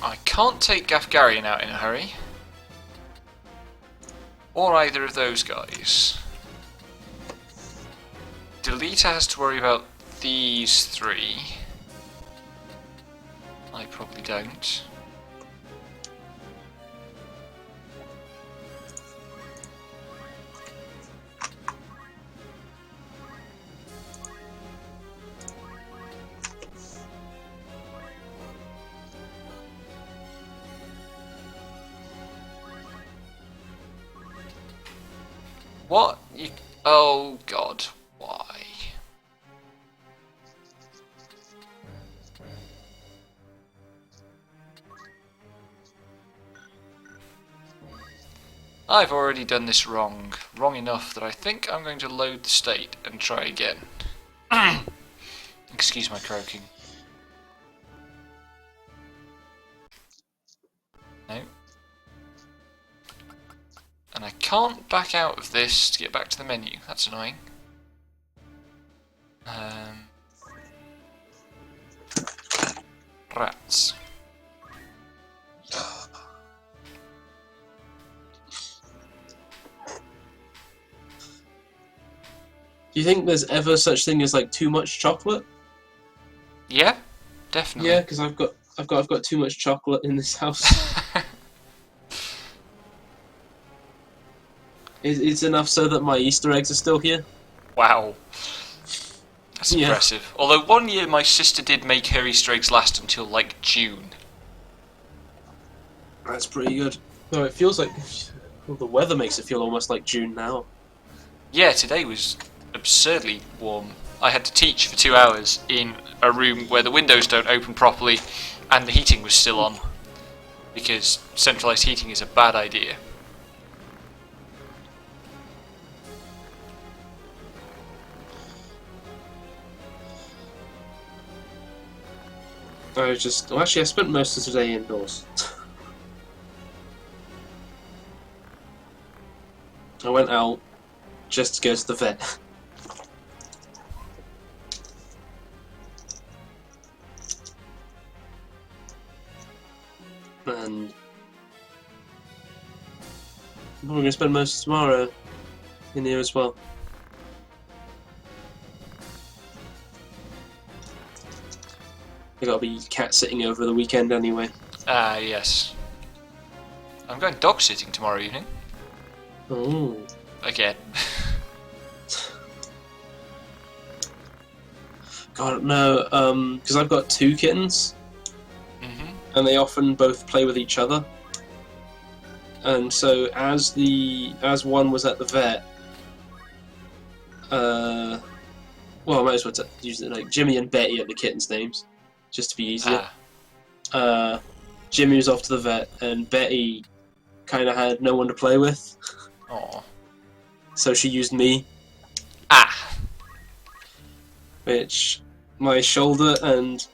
I can't take Gafgarian out in a hurry. Or either of those guys. Delita has to worry about these three. I probably don't. What? You... Oh god, why? I've already done this wrong. Wrong enough that I think I'm going to load the state and try again. Excuse my croaking. No. And I can't back out of this to get back to the menu. That's annoying. Rats. Do you think there's ever such thing as like too much chocolate? Yeah, definitely. Yeah, because I've got too much chocolate in this house. It's enough so that my Easter eggs are still here. Wow. That's Yeah. impressive. Although one year my sister did make her Easter eggs last until like June. That's pretty good. No, it feels like well, the weather makes it feel almost like June now. Yeah, today was absurdly warm. I had to teach for 2 hours in a room where the windows don't open properly and the heating was still on. Because centralised heating is a bad idea. Well, actually, I spent most of today indoors. I went out just to go to the vet. And we're going to spend most of tomorrow in here as well. I gotta be cat sitting over the weekend anyway. Ah, yes. I'm going dog sitting tomorrow evening. Oh. Again. God, no, because I've got 2 kittens, and they often both play with each other. And so, as one was at the vet, well, I might as well use it like Jimmy and Betty are the kittens' names, just to be easier. Jimmy was off to the vet, and Betty kind of had no one to play with. Aw. So she used me. Which my shoulder and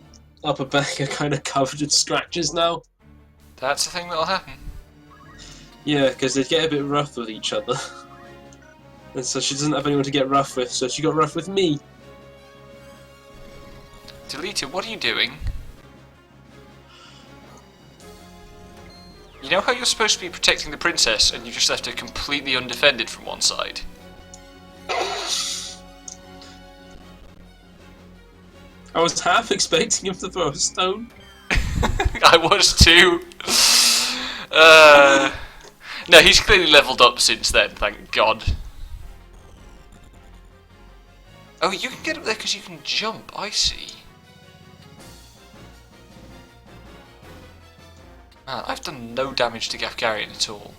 upper back are kind of covered in scratches now. That's the thing that'll happen. Yeah, because they get a bit rough with each other. And so she doesn't have anyone to get rough with, so she got rough with me. Delita, what are you doing? You know how you're supposed to be protecting the princess and you just left her completely undefended from one side? I was half expecting him to throw a stone. I was too. No, he's clearly leveled up since then, thank God. Oh, you can get up there because you can jump, I see. Man, I've done no damage to Gafgarian at all.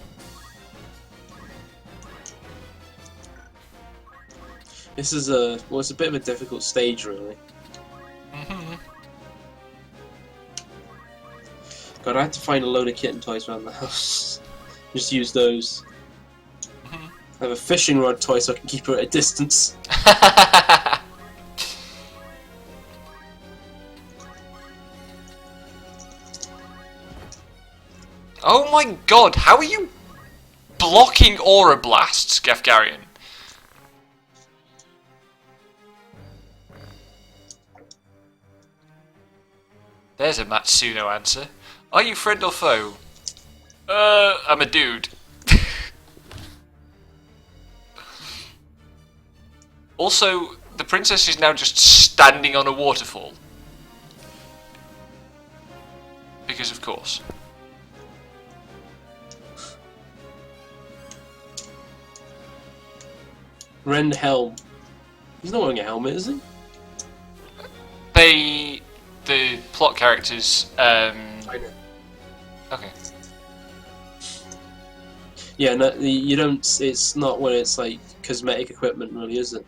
This is it's a bit of a difficult stage, really. God, I had to find a load of kitten toys around the house. Just use those. I have a fishing rod toy so I can keep her at a distance. Oh my God, how are you blocking Aura Blasts, Gafgarian? There's a Matsuno answer. Are you friend or foe? I'm a dude. Also, the princess is now just standing on a waterfall. Because of course. Rend Helm. He's not wearing a helmet, is he? The plot characters, I know. Okay. Yeah, no, you don't. It's not when it's like cosmetic equipment, really, is it?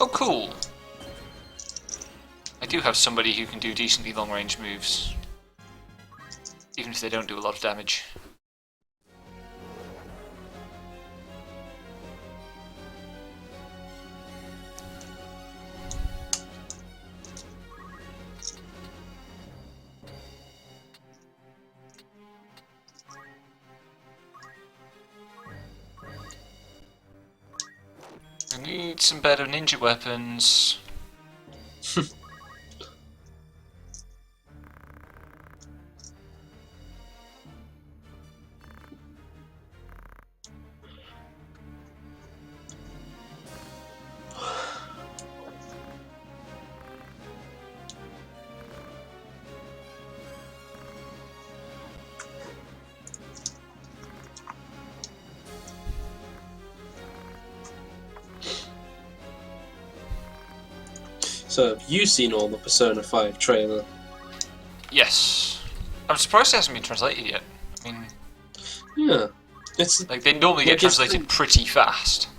Oh, cool. I do have somebody who can do decently long-range moves, even if they don't do a lot of damage. I need some better ninja weapons. So, have you seen all the Persona 5 trailer? Yes. I'm surprised it hasn't been translated yet. I mean, Yeah. It's like, they normally get Like, it's- translated pretty fast.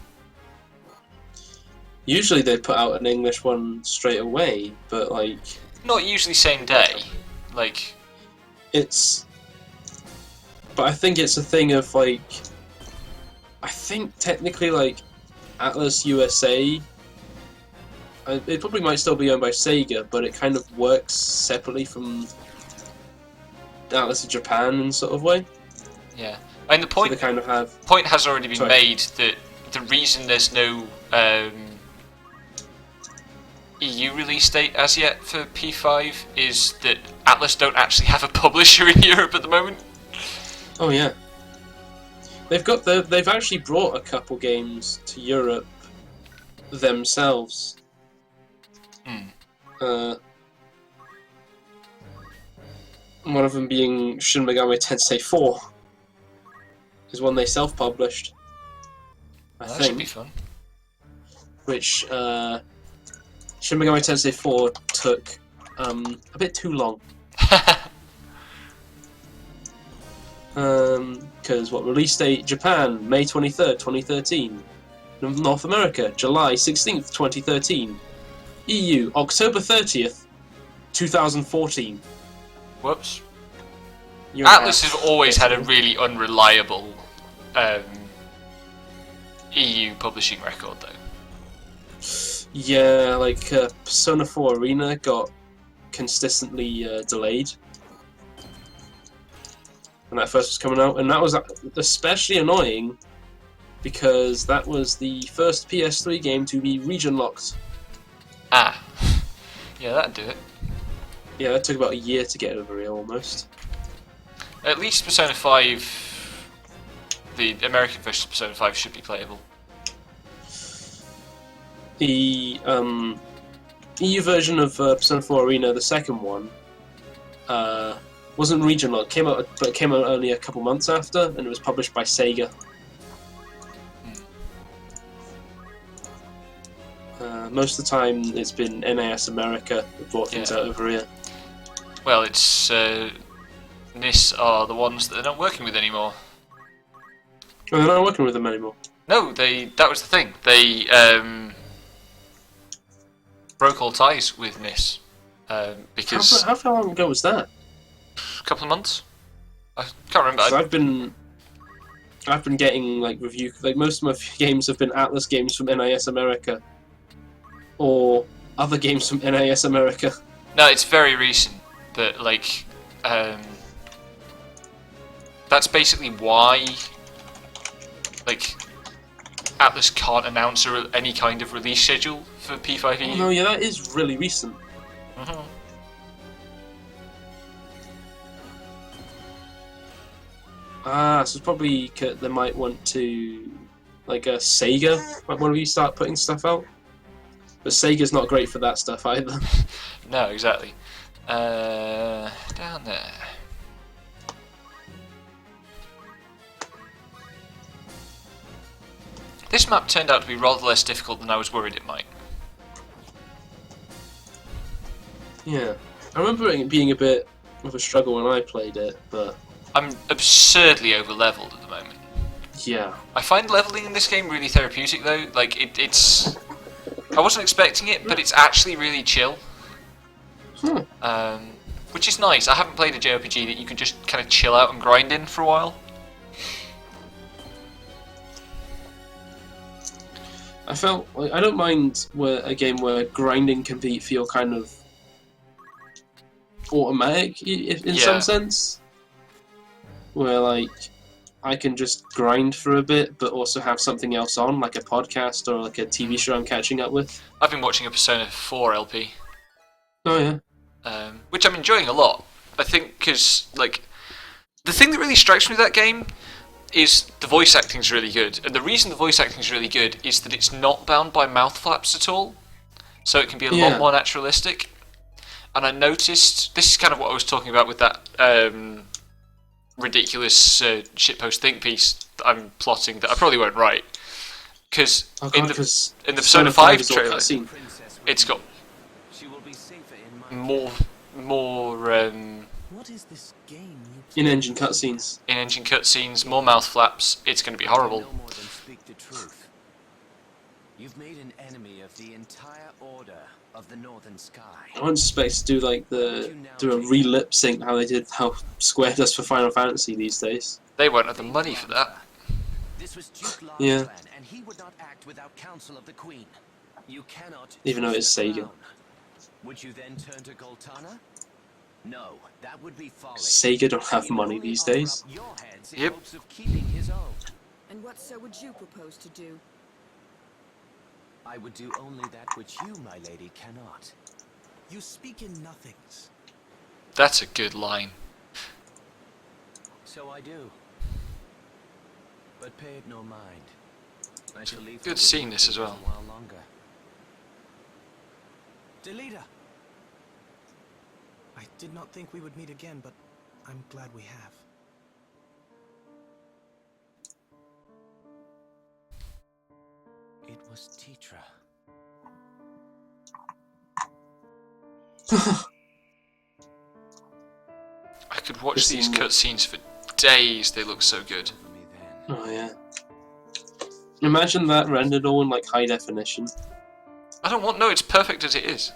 usually they put out an English one straight away, but like Not usually same day. Like, it's. But I think it's a thing of like. I think technically like Atlas USA. It probably might still be owned by Sega, but it kind of works separately from Atlas of Japan in sort of way. yeah. I mean, the So they point kind of have. has already been Sorry. made that the reason there's no EU release date as yet for P5 is that Atlas don't actually have a publisher in Europe at the moment. Oh yeah. They've actually brought a couple games to Europe themselves. Hmm. One of them being Shin Megami Tensei 4 is one they self-published, I That should be think, fun. which Shin Megami Tensei 4 took a bit too long. Because release date Japan May 23rd, 2013. North America July 16th, 2013. EU October 30th, 2014. Whoops. You're Atlas at- has always had a really unreliable EU publishing record, though. Yeah, like Persona 4 Arena got consistently delayed when that first was coming out, and that was especially annoying because that was the first PS3 game to be region locked. Ah. Yeah, that'd do it. Yeah, that took about a year to get over here almost. At least Persona 5, the American version of Persona 5 should be playable. The EU version of Persona 4 Arena, the second one, wasn't region locked. But it came out only a couple months after, and it was published by Sega. Most of the time, it's been NAS America that brought things Yeah. out over here. Well, it's NIS are the ones that they're not working with anymore. Oh, they're not working with them anymore. No, that was the thing. They broke all ties with NIS because How far long ago was that? a couple of months. I can't remember. 'Cause I've been getting like most of my games have been Atlas games from NIS America, or other games from NIS America. No, it's very recent. That that's basically why Atlas can't announce any kind of release schedule for P5EU. Oh no, yeah, that is really recent. Mhm. So it's probably they might want to, Sega might want to start putting stuff out. But Sega's not great for that stuff either. No, exactly. Down there. This map turned out to be rather less difficult than I was worried it might. Yeah, I remember it being a bit of a struggle when I played it, but I'm absurdly over-leveled at the moment. yeah. I find leveling in this game really therapeutic though. Like, it's I wasn't expecting it, but it's actually really chill. Hmm. Which is nice. I haven't played a JRPG that you can just kind of chill out and grind in for a while. I felt like I don't mind a game where grinding can feel kind of automatic in some sense, where like I can just grind for a bit, but also have something else on, like a podcast or like a TV show I'm catching up with. I've been watching a Persona 4 LP. Oh yeah. Which I'm enjoying a lot. I think because, like, the thing that really strikes me with that game is the voice acting is really good. And the reason the voice acting is really good is that it's not bound by mouth flaps at all. So it can be a lot more naturalistic. And I noticed, this is kind of what I was talking about with that ridiculous shitpost think piece that I'm plotting that I probably won't write. Because in the Persona 5 trailer, it's got more What is this game in-engine cutscenes. in-engine cutscenes, more mouth flaps. It's going to be horrible. No more than speak the truth. You've made an enemy of the entire order of the Northern Sky. I wouldn't expect to do a re-lip sync how Square does for Final Fantasy these days. They won't have the money for that. This was Duke Lion's Yeah. plan, and he would not act without counsel of the Queen. You cannot Even though choose it's the Sega. crown. Would you then turn to Goltana? No, that would be folly. Sega don't have He'd money only these offer days. up your heads in Yep. hopes of keeping his own. And what so would you propose to do? I would do only that which you, my lady, cannot. You speak in nothings. That's a good line. So I do. But pay it no mind. I shall leave good her with seeing you this for as a well. little while longer. Delita! I did not think we would meet again, but I'm glad we have. It was Tetra. I could watch This these scene- cutscenes for days. They look so good. For me then. Oh yeah. Imagine that rendered all in like high definition. I don't want. No, it's perfect as it is.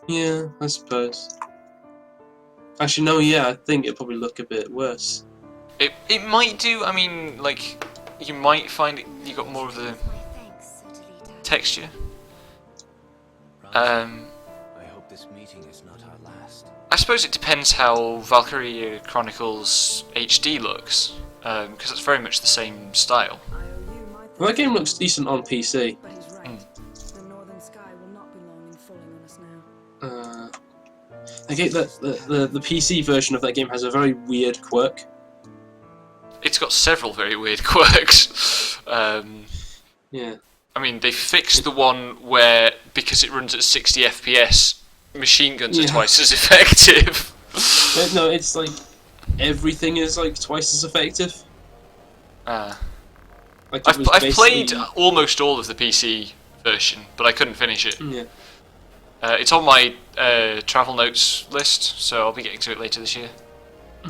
Yeah, I suppose. Actually, no. Yeah, I think it'd probably look a bit worse. It might do. I mean, like, you might find you got more of the texture. I hope this meeting is not our last. I suppose it depends how Valkyria Chronicles HD looks, because it's very much the same style. I owe you my Well, that game looks decent on PC. But he's right. The Northern Sky will not be long in falling on us now. I get that the PC version of that game has a very weird quirk. It's got several very weird quirks. Yeah. I mean, they fixed the one where, because it runs at 60 FPS, machine guns are Yeah. twice as effective. No, it's like everything is like twice as effective. Like it I've was played basically- almost all of the PC version, but I couldn't finish it. Yeah. It's on my travel notes list, so I'll be getting to it later this year.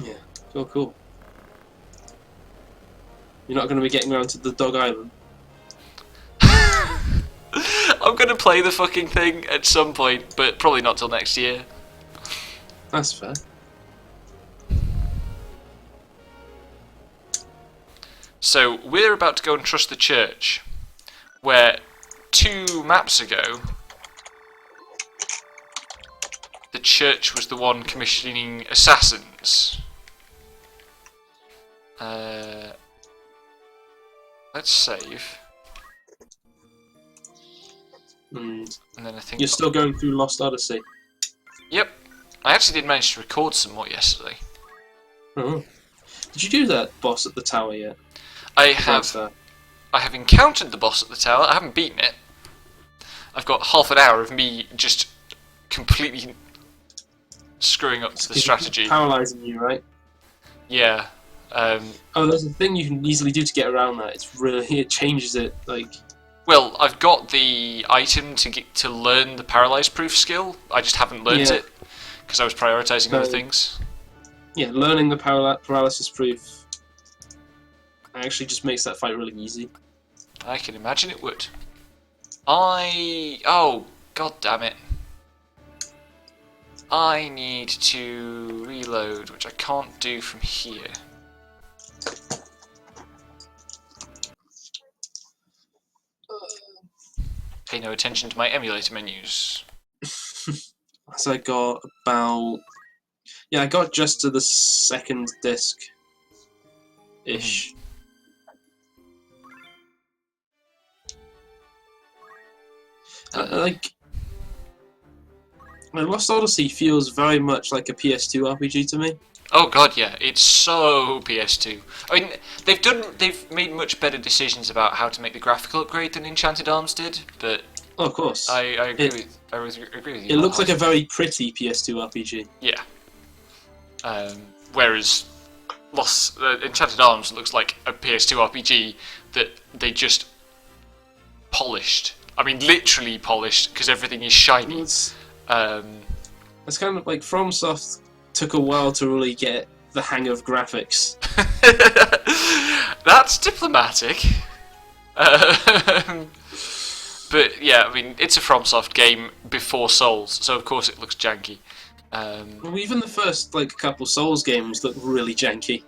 Yeah. Cool. You're not going to be getting around to the Dog Island. I'm gonna play the fucking thing at some point, but probably not till next year. That's fair. So we're about to go and trust the church, where 2 maps ago, the church was the one commissioning assassins. Let's save, And and then I think you're still going through Lost Odyssey. Yep, I actually did manage to record some more yesterday. Oh. Did you do that boss at the tower yet? I How's have that? encountered the boss at the tower. I haven't beaten it. I've got half an hour of me just completely screwing up the strategy. Paralyzing you, right? Yeah. Oh, there's a thing you can easily do to get around that. It changes it. Like, Well, I've got the item to learn the paralyze proof skill. I just haven't learned Yeah. it because I was prioritizing other things. yeah, learning the paralysis proof actually just makes that fight really easy. I can imagine it would. Oh, god damn it. I need to reload, which I can't do from here. Pay no attention to my emulator menus. So I got about... Yeah, I got just to the second disc-ish. Like... Lost Odyssey feels very much like a PS2 RPG to me. Oh god, yeah, it's so PS2. I mean, they've made much better decisions about how to make the graphical upgrade than Enchanted Arms did, but Oh, of course. I agree with you. It looks like a very pretty PS2 RPG. Yeah. Whereas Enchanted Arms looks like a PS2 RPG that they just polished. I mean, literally polished, because everything is shiny. It's kind of like FromSoft took a while to really get the hang of graphics. That's diplomatic. But yeah, I mean, it's a FromSoft game before Souls, so of course it looks janky. Well, even the first couple Souls games look really janky.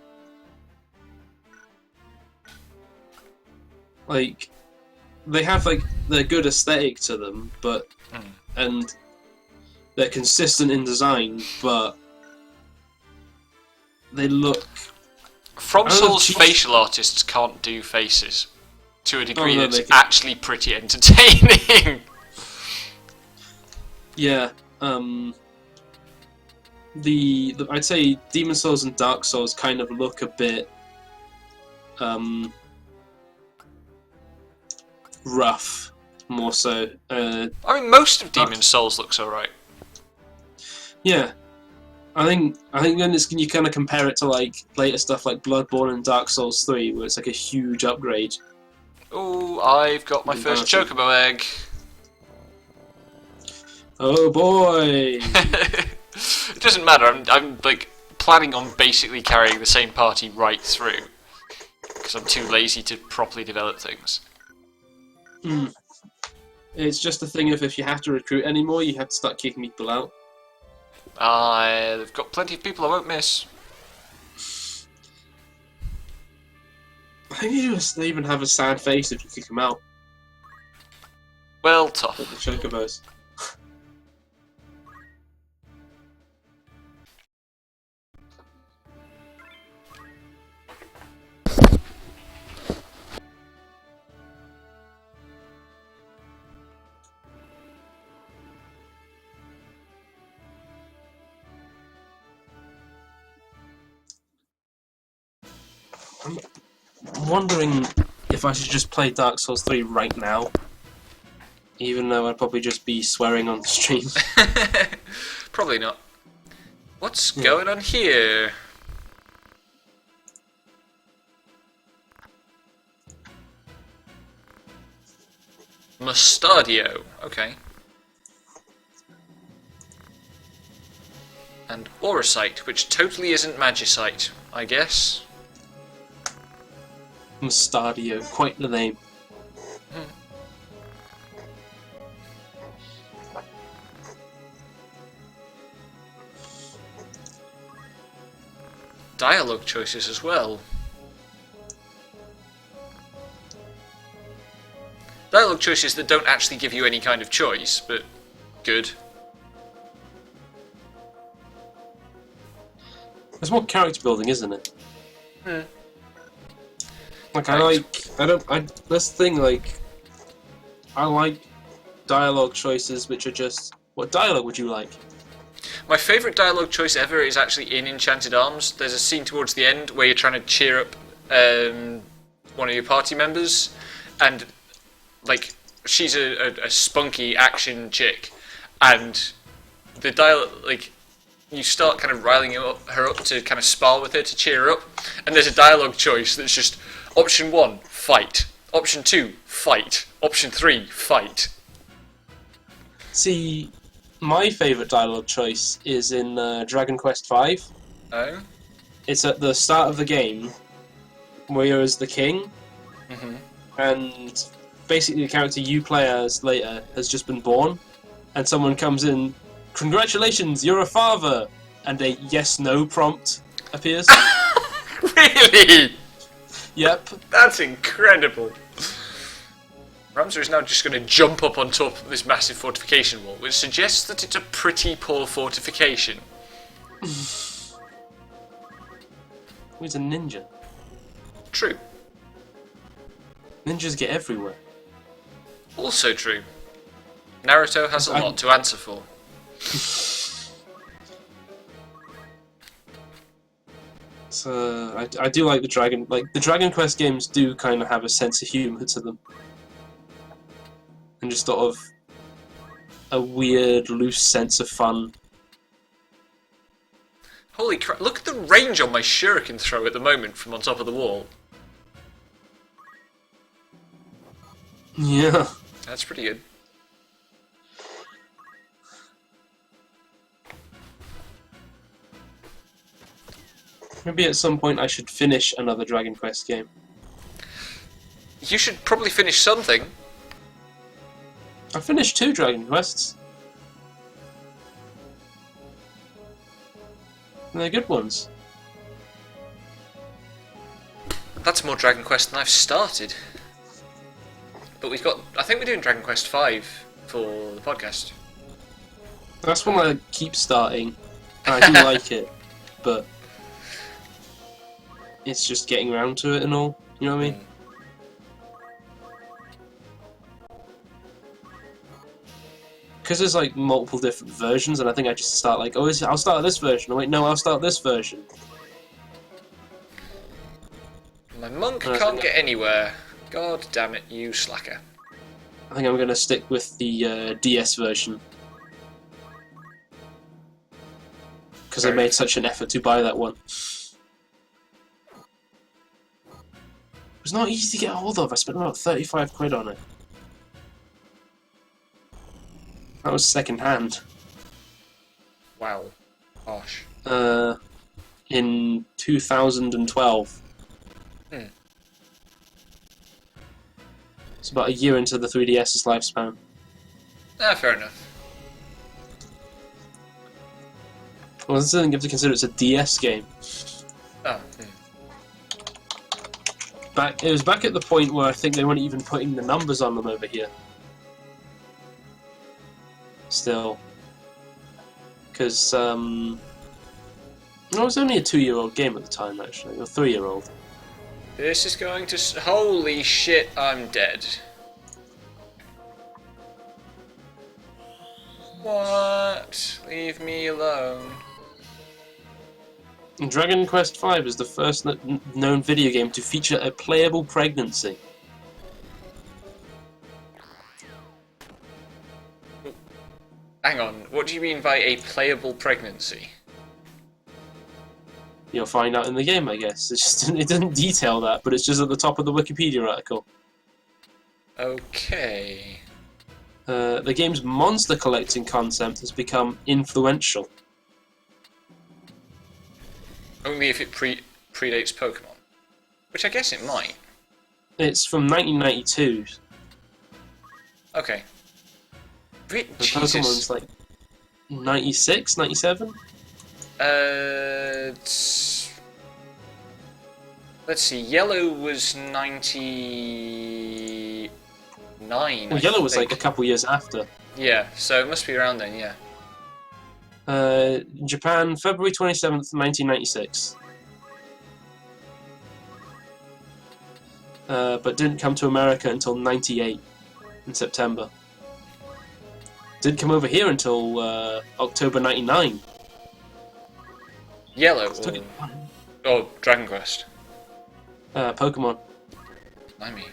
Like, they have their good aesthetic to them, but and they're consistent in design, but they look... From I don't know, Souls cheap- facial artists can't do faces to a degree no, that's they can. actually pretty entertaining. Yeah, the I'd say Demon Souls and Dark Souls kind of look a bit rough, more so. I mean, most of Demon Souls looks alright. Yeah, I think then you kind of compare it to later stuff like Bloodborne and Dark Souls 3, where it's like a huge upgrade. Oh, I've got my first Chocobo egg. Oh boy! It doesn't matter. I'm like planning on basically carrying the same party right through because I'm too lazy to properly develop things. It's just a thing of if you have to recruit anymore, you have to start kicking people out. I've got plenty of people I won't miss. I think they even have a sad face if you kick them out. Well, tough. Like the Chocobos. I'm wondering if I should just play Dark Souls 3 right now, even though I'd probably just be swearing on the stream. Probably not. What's going on here? Mustadio. Okay. And Auracite, which totally isn't Magicite, I guess. Mustadio, quite the name. Dialogue choices as well. Dialogue choices that don't actually give you any kind of choice, but good. There's more character building, isn't it? Like that's the thing, I like dialogue choices which are just, what dialogue would you like? My favourite dialogue choice ever is actually in Enchanted Arms. There's a scene towards the end where you're trying to cheer up one of your party members, and she's a spunky action chick, and the dialogue, you start kind of riling her up to kind of spar with her to cheer her up, and there's a dialogue choice that's just option 1, fight. Option 2, fight. Option 3, fight. See, my favourite dialogue choice is in Dragon Quest V. Oh? It's at the start of the game, where you're as the king, and basically the character you play as later has just been born, and someone comes in, "Congratulations, you're a father," and a yes/no prompt appears. Really? Yep. That's incredible. Ramsar is now just going to jump up on top of this massive fortification wall, which suggests that it's a pretty poor fortification. He's a ninja. True. Ninjas get everywhere. Also true. Naruto has a lot to answer for. So I do like the Dragon Quest games do kind of have a sense of humour to them, and just sort of a weird, loose sense of fun. Holy crap, look at the range on my shuriken throw at the moment from on top of the wall. Yeah. That's pretty good. Maybe at some point I should finish another Dragon Quest game. You should probably finish something. I finished 2 Dragon Quests. And they're good ones. That's more Dragon Quest than I've started. But we've got... I think we're doing Dragon Quest V for the podcast. That's one I keep starting, and I do like it, but it's just getting around to it and all, you know what I mean? Because there's like multiple different versions, and I think I just start like, oh, I'll start at this version, oh wait, no, I'll start this version. My monk can't get anywhere. God damn it, you slacker. I think I'm going to stick with the DS version. Because I made such an effort to buy that one. It was not easy to get a hold of. I spent about 35 quid on it. That was second hand. Wow. Harsh. In 2012. It's about a year into the 3DS's lifespan. Ah, fair enough. Well, this doesn't have to consider it's a DS game. Oh, It was back at the point where I think they weren't even putting the numbers on them over here. Still. Because, it was only a 2-year-old game at the time, actually, or 3-year-old. This is going to... Holy shit, I'm dead. What? Leave me alone. Dragon Quest V is the first known video game to feature a playable pregnancy. Hang on, what do you mean by a playable pregnancy? You'll find out in the game, I guess. It doesn't detail that, but it's just at the top of the Wikipedia article. Okay. The game's monster collecting concept has become influential. Only if it predates Pokemon. Which I guess it might. It's from 1992. Okay. The Jesus. Pokemon's like 96, 97? Let's see, Yellow was 99. Well, Yellow was like a couple years after. Yeah, so it must be around then, yeah. In Japan, February 27th, 1996. But didn't come to America until 98 in September. Didn't come over here until October 99. Yellow or Dragon Quest? Pokemon. Blimey.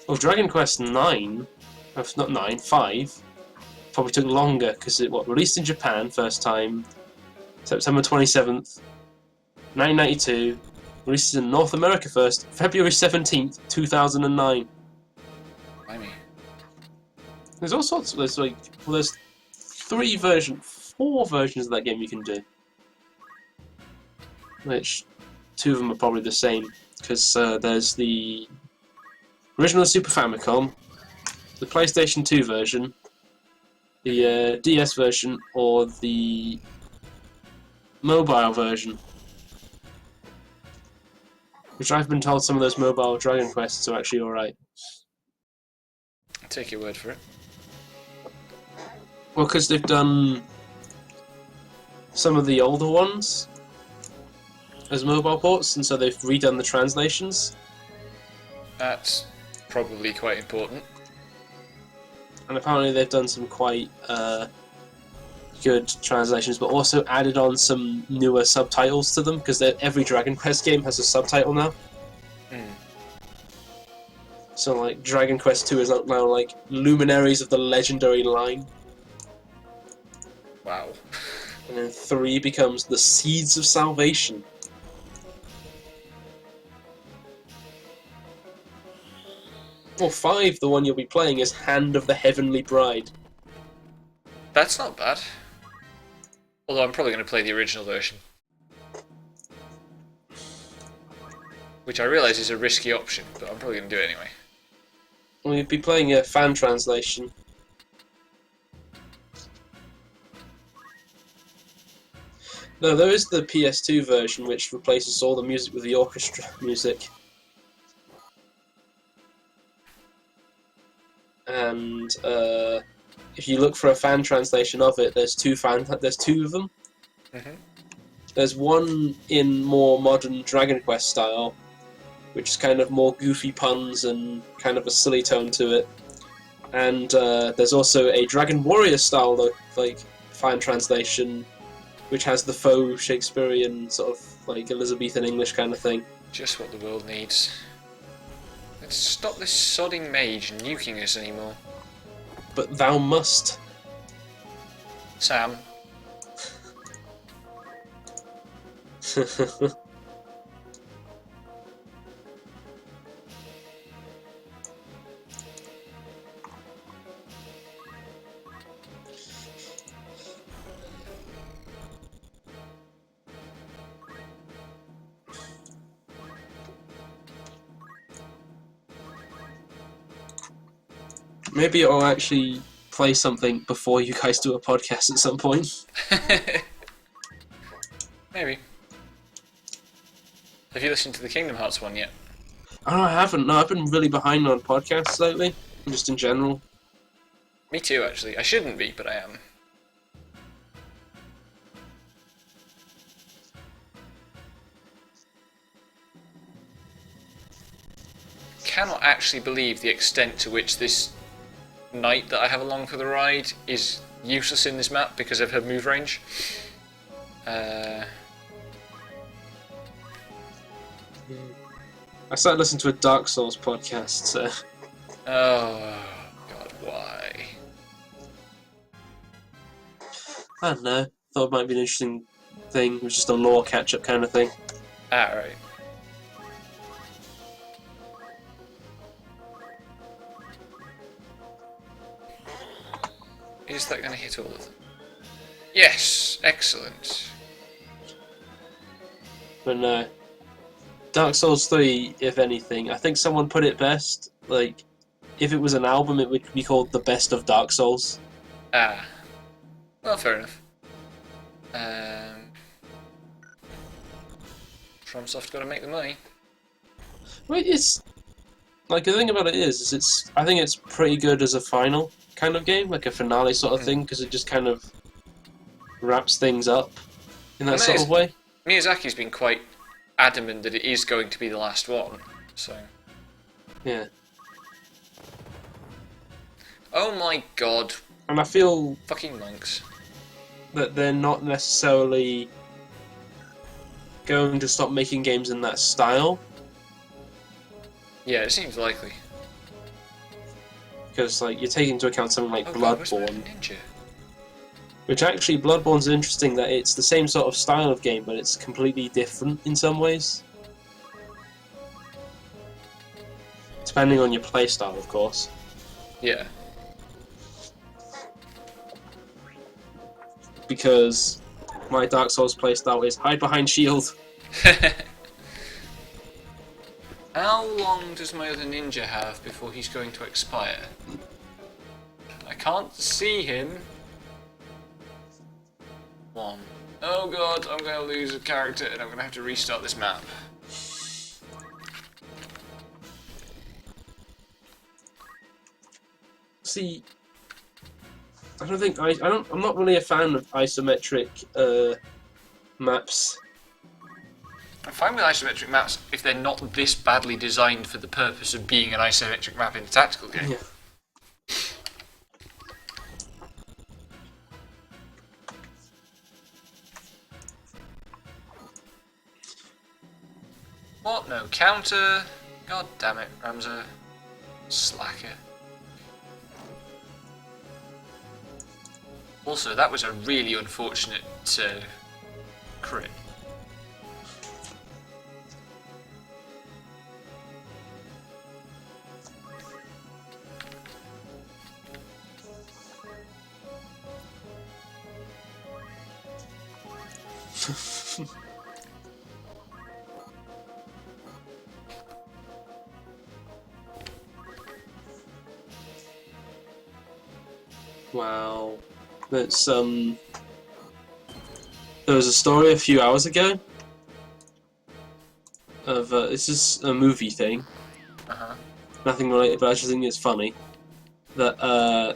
Well, Dragon Quest 9, not 9, 5, probably took longer because it released in Japan first time, September 27th, 1992. Released in North America first, February 17th, 2009. Blimey. There's all sorts of there's 4 versions of that game you can do, which 2 of them are probably the same because there's the original Super Famicom, the PlayStation 2 version, the DS version, or the mobile version. Which I've been told some of those mobile Dragon Quests are actually alright. I'll take your word for it. Well, because they've done some of the older ones as mobile ports, and so they've redone the translations. That's probably quite important. And apparently they've done some quite good translations, but also added on some newer subtitles to them, because every Dragon Quest game has a subtitle now. So, like, Dragon Quest 2 is now, like, Luminaries of the Legendary Line. Wow. And then 3 becomes the Seeds of Salvation. Or 5, the one you'll be playing, is Hand of the Heavenly Bride. That's not bad. Although I'm probably going to play the original version. Which I realise is a risky option, but I'm probably going to do it anyway. Well, you'd be playing a fan translation. No, there is the PS2 version which replaces all the music with the orchestra music. And if you look for a fan translation of it, there's two of them. Mm-hmm. There's one in more modern Dragon Quest style, which is kind of more goofy puns and kind of a silly tone to it. And there's also a Dragon Warrior style like fan translation, which has the faux Shakespearean sort of like Elizabethan English kind of thing. Just what the world needs. Let's stop this sodding mage nuking us anymore. But thou must. Sam. Maybe I'll actually play something before you guys do a podcast at some point. Maybe. Have you listened to the Kingdom Hearts one yet? Oh, I haven't. No, I've been really behind on podcasts lately, just in general. Me too, actually. I shouldn't be, but I am. Cannot actually believe the extent to which this knight that I have along for the ride is useless in this map because of her move range. I started listening to a Dark Souls podcast, so... Oh, God, why? I don't know. Thought it might be an interesting thing. It was just a lore catch-up kind of thing. Ah, right. Is that going to hit all of them? Yes! Excellent. But no. Dark Souls 3, if anything, I think someone put it best. Like, if it was an album, it would be called The Best of Dark Souls. Ah. Well, fair enough. FromSoft got to make the money. Well, it's... Like, the thing about it is it's... I think it's pretty good as a final kind of game, like a finale sort of thing, because it just kind of wraps things up in that sort of way. Miyazaki's been quite adamant that it is going to be the last one, so... Yeah. Oh my god. And I feel Fucking monks. that they're not necessarily going to stop making games in that style, Yeah, it seems likely. because like you're taking into account something like Oh god, where's Bloodborne, Mad Ninja? which actually Bloodborne's interesting that it's the same sort of style of game, but it's completely different in some ways. Depending on your playstyle, of course. Yeah. Because my Dark Souls playstyle is hide behind shield. How long does my other ninja have before he's going to expire? I can't see him. 1. Oh god, I'm going to lose a character and I'm going to have to restart this map. See, I don't think I'm not really a fan of isometric maps. I'm fine with isometric maps if they're not this badly designed for the purpose of being an isometric map in a tactical game. Yeah. What? No counter? God damn it, Ramza. Slacker. Also, that was a really unfortunate crit. Wow. That's there was a story a few hours ago of this is a movie thing. Uh-huh. Nothing related, but I just think it's funny that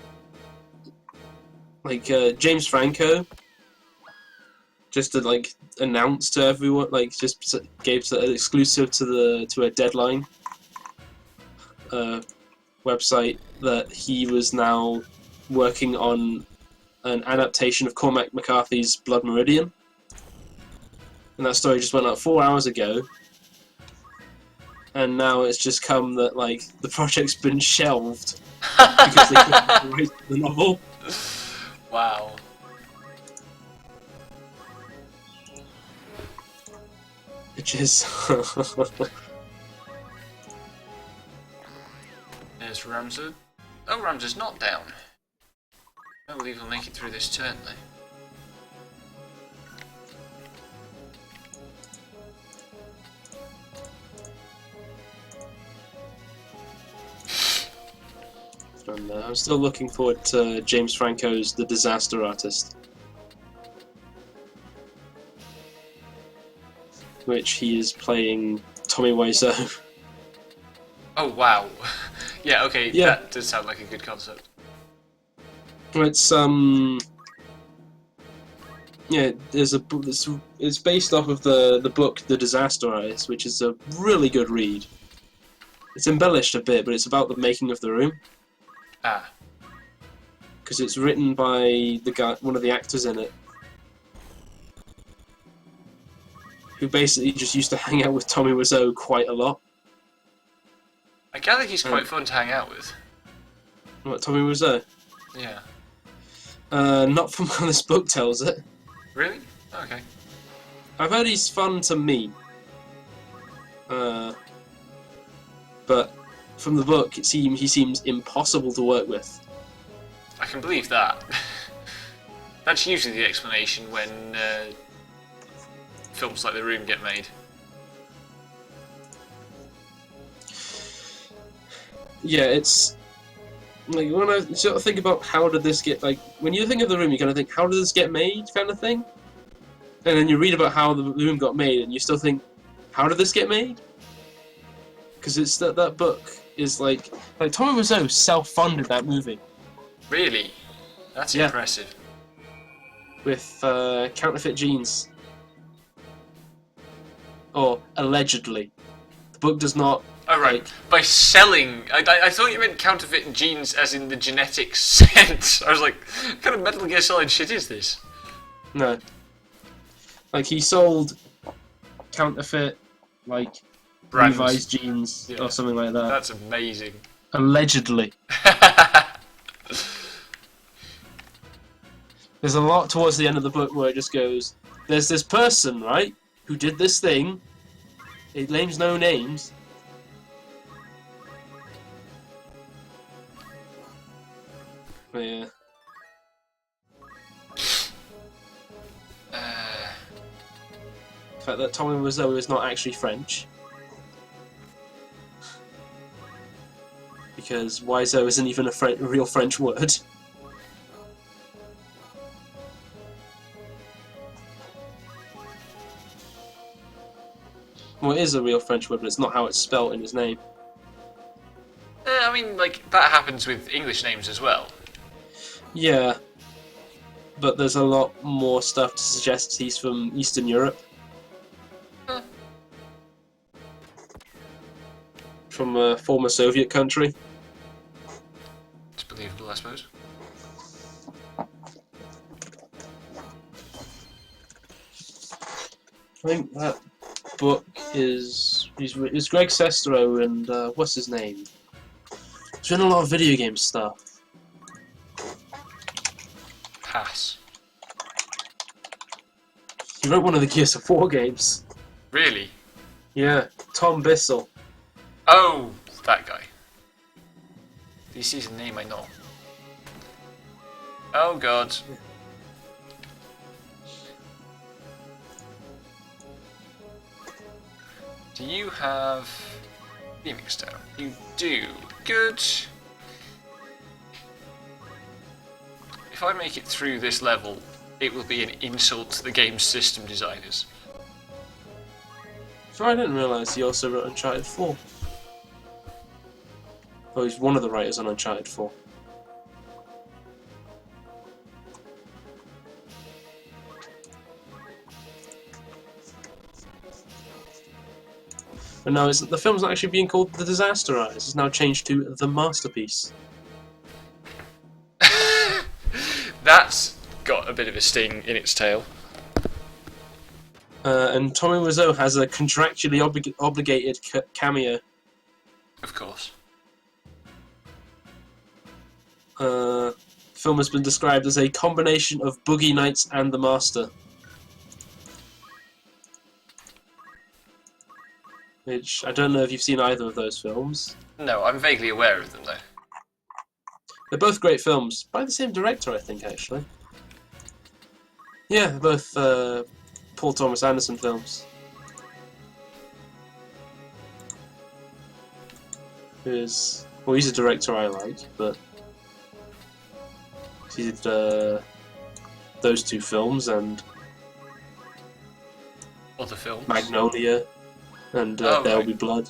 James Franco just to like announce to everyone, like just gave an exclusive to a Deadline website that he was now working on an adaptation of Cormac McCarthy's Blood Meridian, and that story just went out 4 hours ago, and now it's just come that like the project's been shelved because they couldn't write the novel. Wow. Which is There's Ramza. Oh, Ramza's not down. I don't believe he'll make it through this turn, though. and I'm still looking forward to James Franco's The Disaster Artist, which he is playing Tommy Wiseau. Oh, wow. Yeah, okay, Yeah. that does sound like a good concept. It's yeah, it's based off of the book The Disaster Artist, which is a really good read. It's embellished a bit, but it's about the making of The Room, Ah. because it's written by the guy, one of the actors in it, who basically just used to hang out with Tommy Wiseau quite a lot. I gather he's quite fun to hang out with. What, Tommy Wiseau? Yeah. Not from how this book tells it. Really? Okay. I've heard he's fun to meet. But from the book, he seems impossible to work with. I can believe that. That's usually the explanation when films like The Room get made. Yeah, it's like when I sort of think about how did this get, like when you think of The Room, you kind of think how did this get made, kind of thing, and then you read about how The Room got made, and you still think how did this get made? Because it's that book is like Tommy Wiseau self-funded that movie Really? That's Yeah. impressive. with Counterfeit Jeans, or allegedly. The book does not. Oh, right. Like, By selling... I thought you meant counterfeit genes as in the genetic sense. I was like, what kind of Metal Gear Solid shit is this? no. Like he sold counterfeit, like Brands. Levi's jeans Yeah. or something like that. That's amazing. Allegedly. There's a lot towards the end of the book where it just goes, there's this person, right, who did this thing. It names no names. But yeah. The fact that Tommy Wiseau is not actually French. because Wiseau isn't even a real French word. Well, it is a real French word, but it's not how it's spelt in his name. I mean, like, that happens with English names as well. Yeah, but there's a lot more stuff to suggest he's from Eastern Europe. Huh. From a former Soviet country. It's believable, I suppose. I think that book is... It's Greg Sestero and... what's his name? He's doing a lot of video game stuff. Pass. He wrote one of the Gears of War games. Really? Yeah, Tom Bissell. Oh, that guy. This is a name I know. Oh god. Do you have Phoenix Stone? You do. Good. If I make it through this level, it will be an insult to the game's system designers. So I didn't realise he also wrote Uncharted 4. Oh, he's one of the writers on Uncharted 4. But no, the film's not actually being called The Disaster Eyes. It's now changed to The Masterpiece. That's got a bit of a sting in its tail. And Tommy Wiseau has a contractually obligated cameo. Of course. The film has been described as a combination of Boogie Nights and The Master. Which, I don't know if you've seen either of those films. No, I'm vaguely aware of them though. They're both great films, by the same director, I think, actually. Yeah, they're both Paul Thomas Anderson films. He's a director I like, but he did those two films and Other films. Magnolia and Oh, There'll right. Be Blood.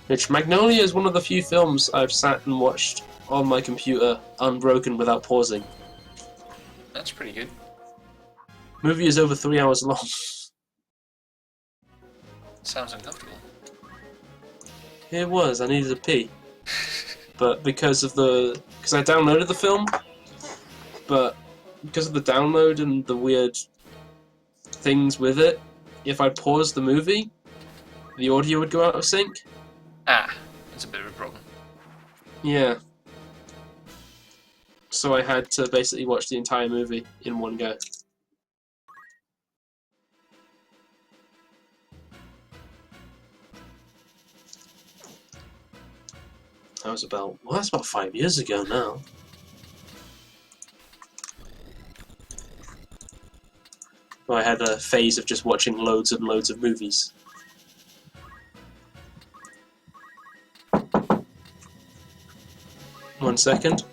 Which Magnolia is one of the few films I've sat and watched on my computer unbroken without pausing. That's pretty good. Movie is over 3 hours long. Sounds uncomfortable. It was, I needed a pee. But because I downloaded the film, but because of the download and the weird things with it, if I paused the movie, the audio would go out of sync. Ah, that's a bit of a problem. Yeah. So I had to basically watch the entire movie in one go. That's about 5 years ago now. I had a phase of just watching loads and loads of movies. One second.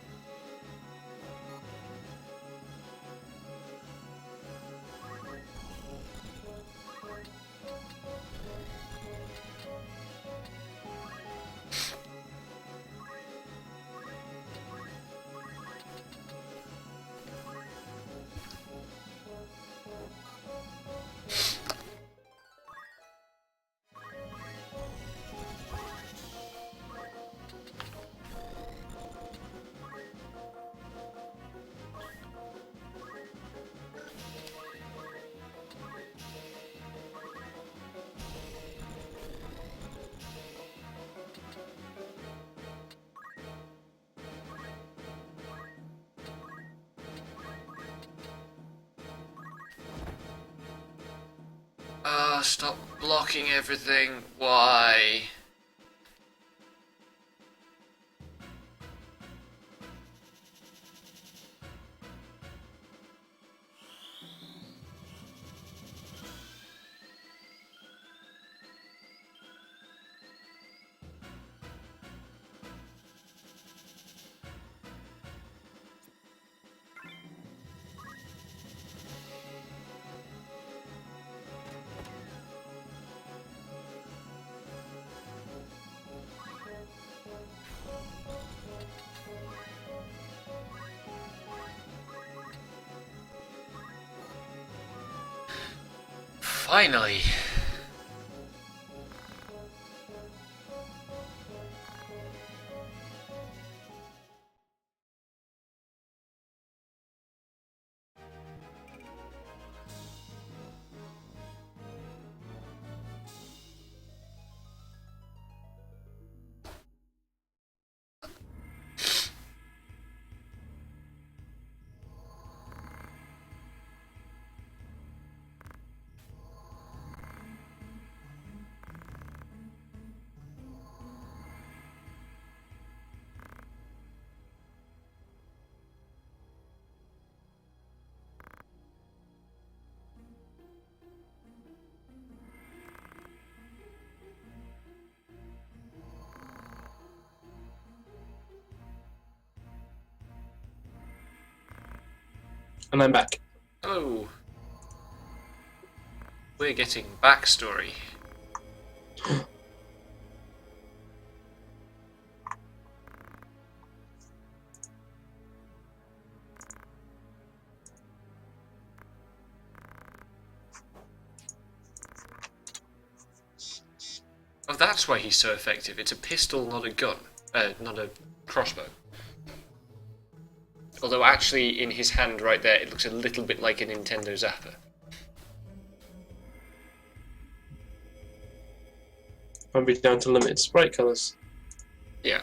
Stop blocking everything. Why? Finally. And I'm back. Hello. We're getting backstory. Oh, that's why he's so effective. It's a pistol, not a gun. Not a crossbow. Although actually, in his hand right there, it looks a little bit like a Nintendo Zapper. I'll be down to limited sprite colours. Yeah.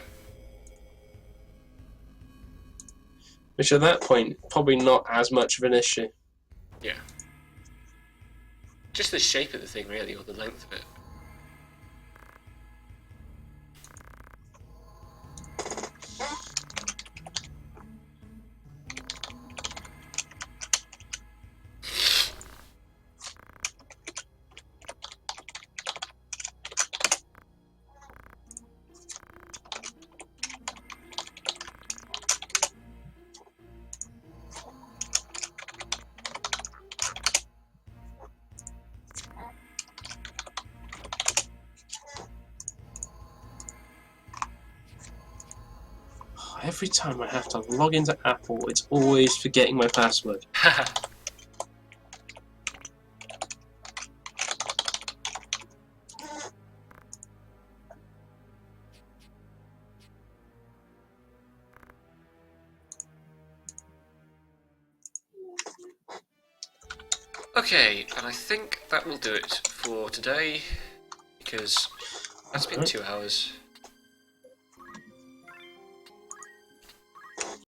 Which at that point, probably not as much of an issue. Yeah. Just the shape of the thing, really, or the length of it. Every time I have to log into Apple, it's always forgetting my password. Okay, and I think that will do it for today, because that's been 2 hours.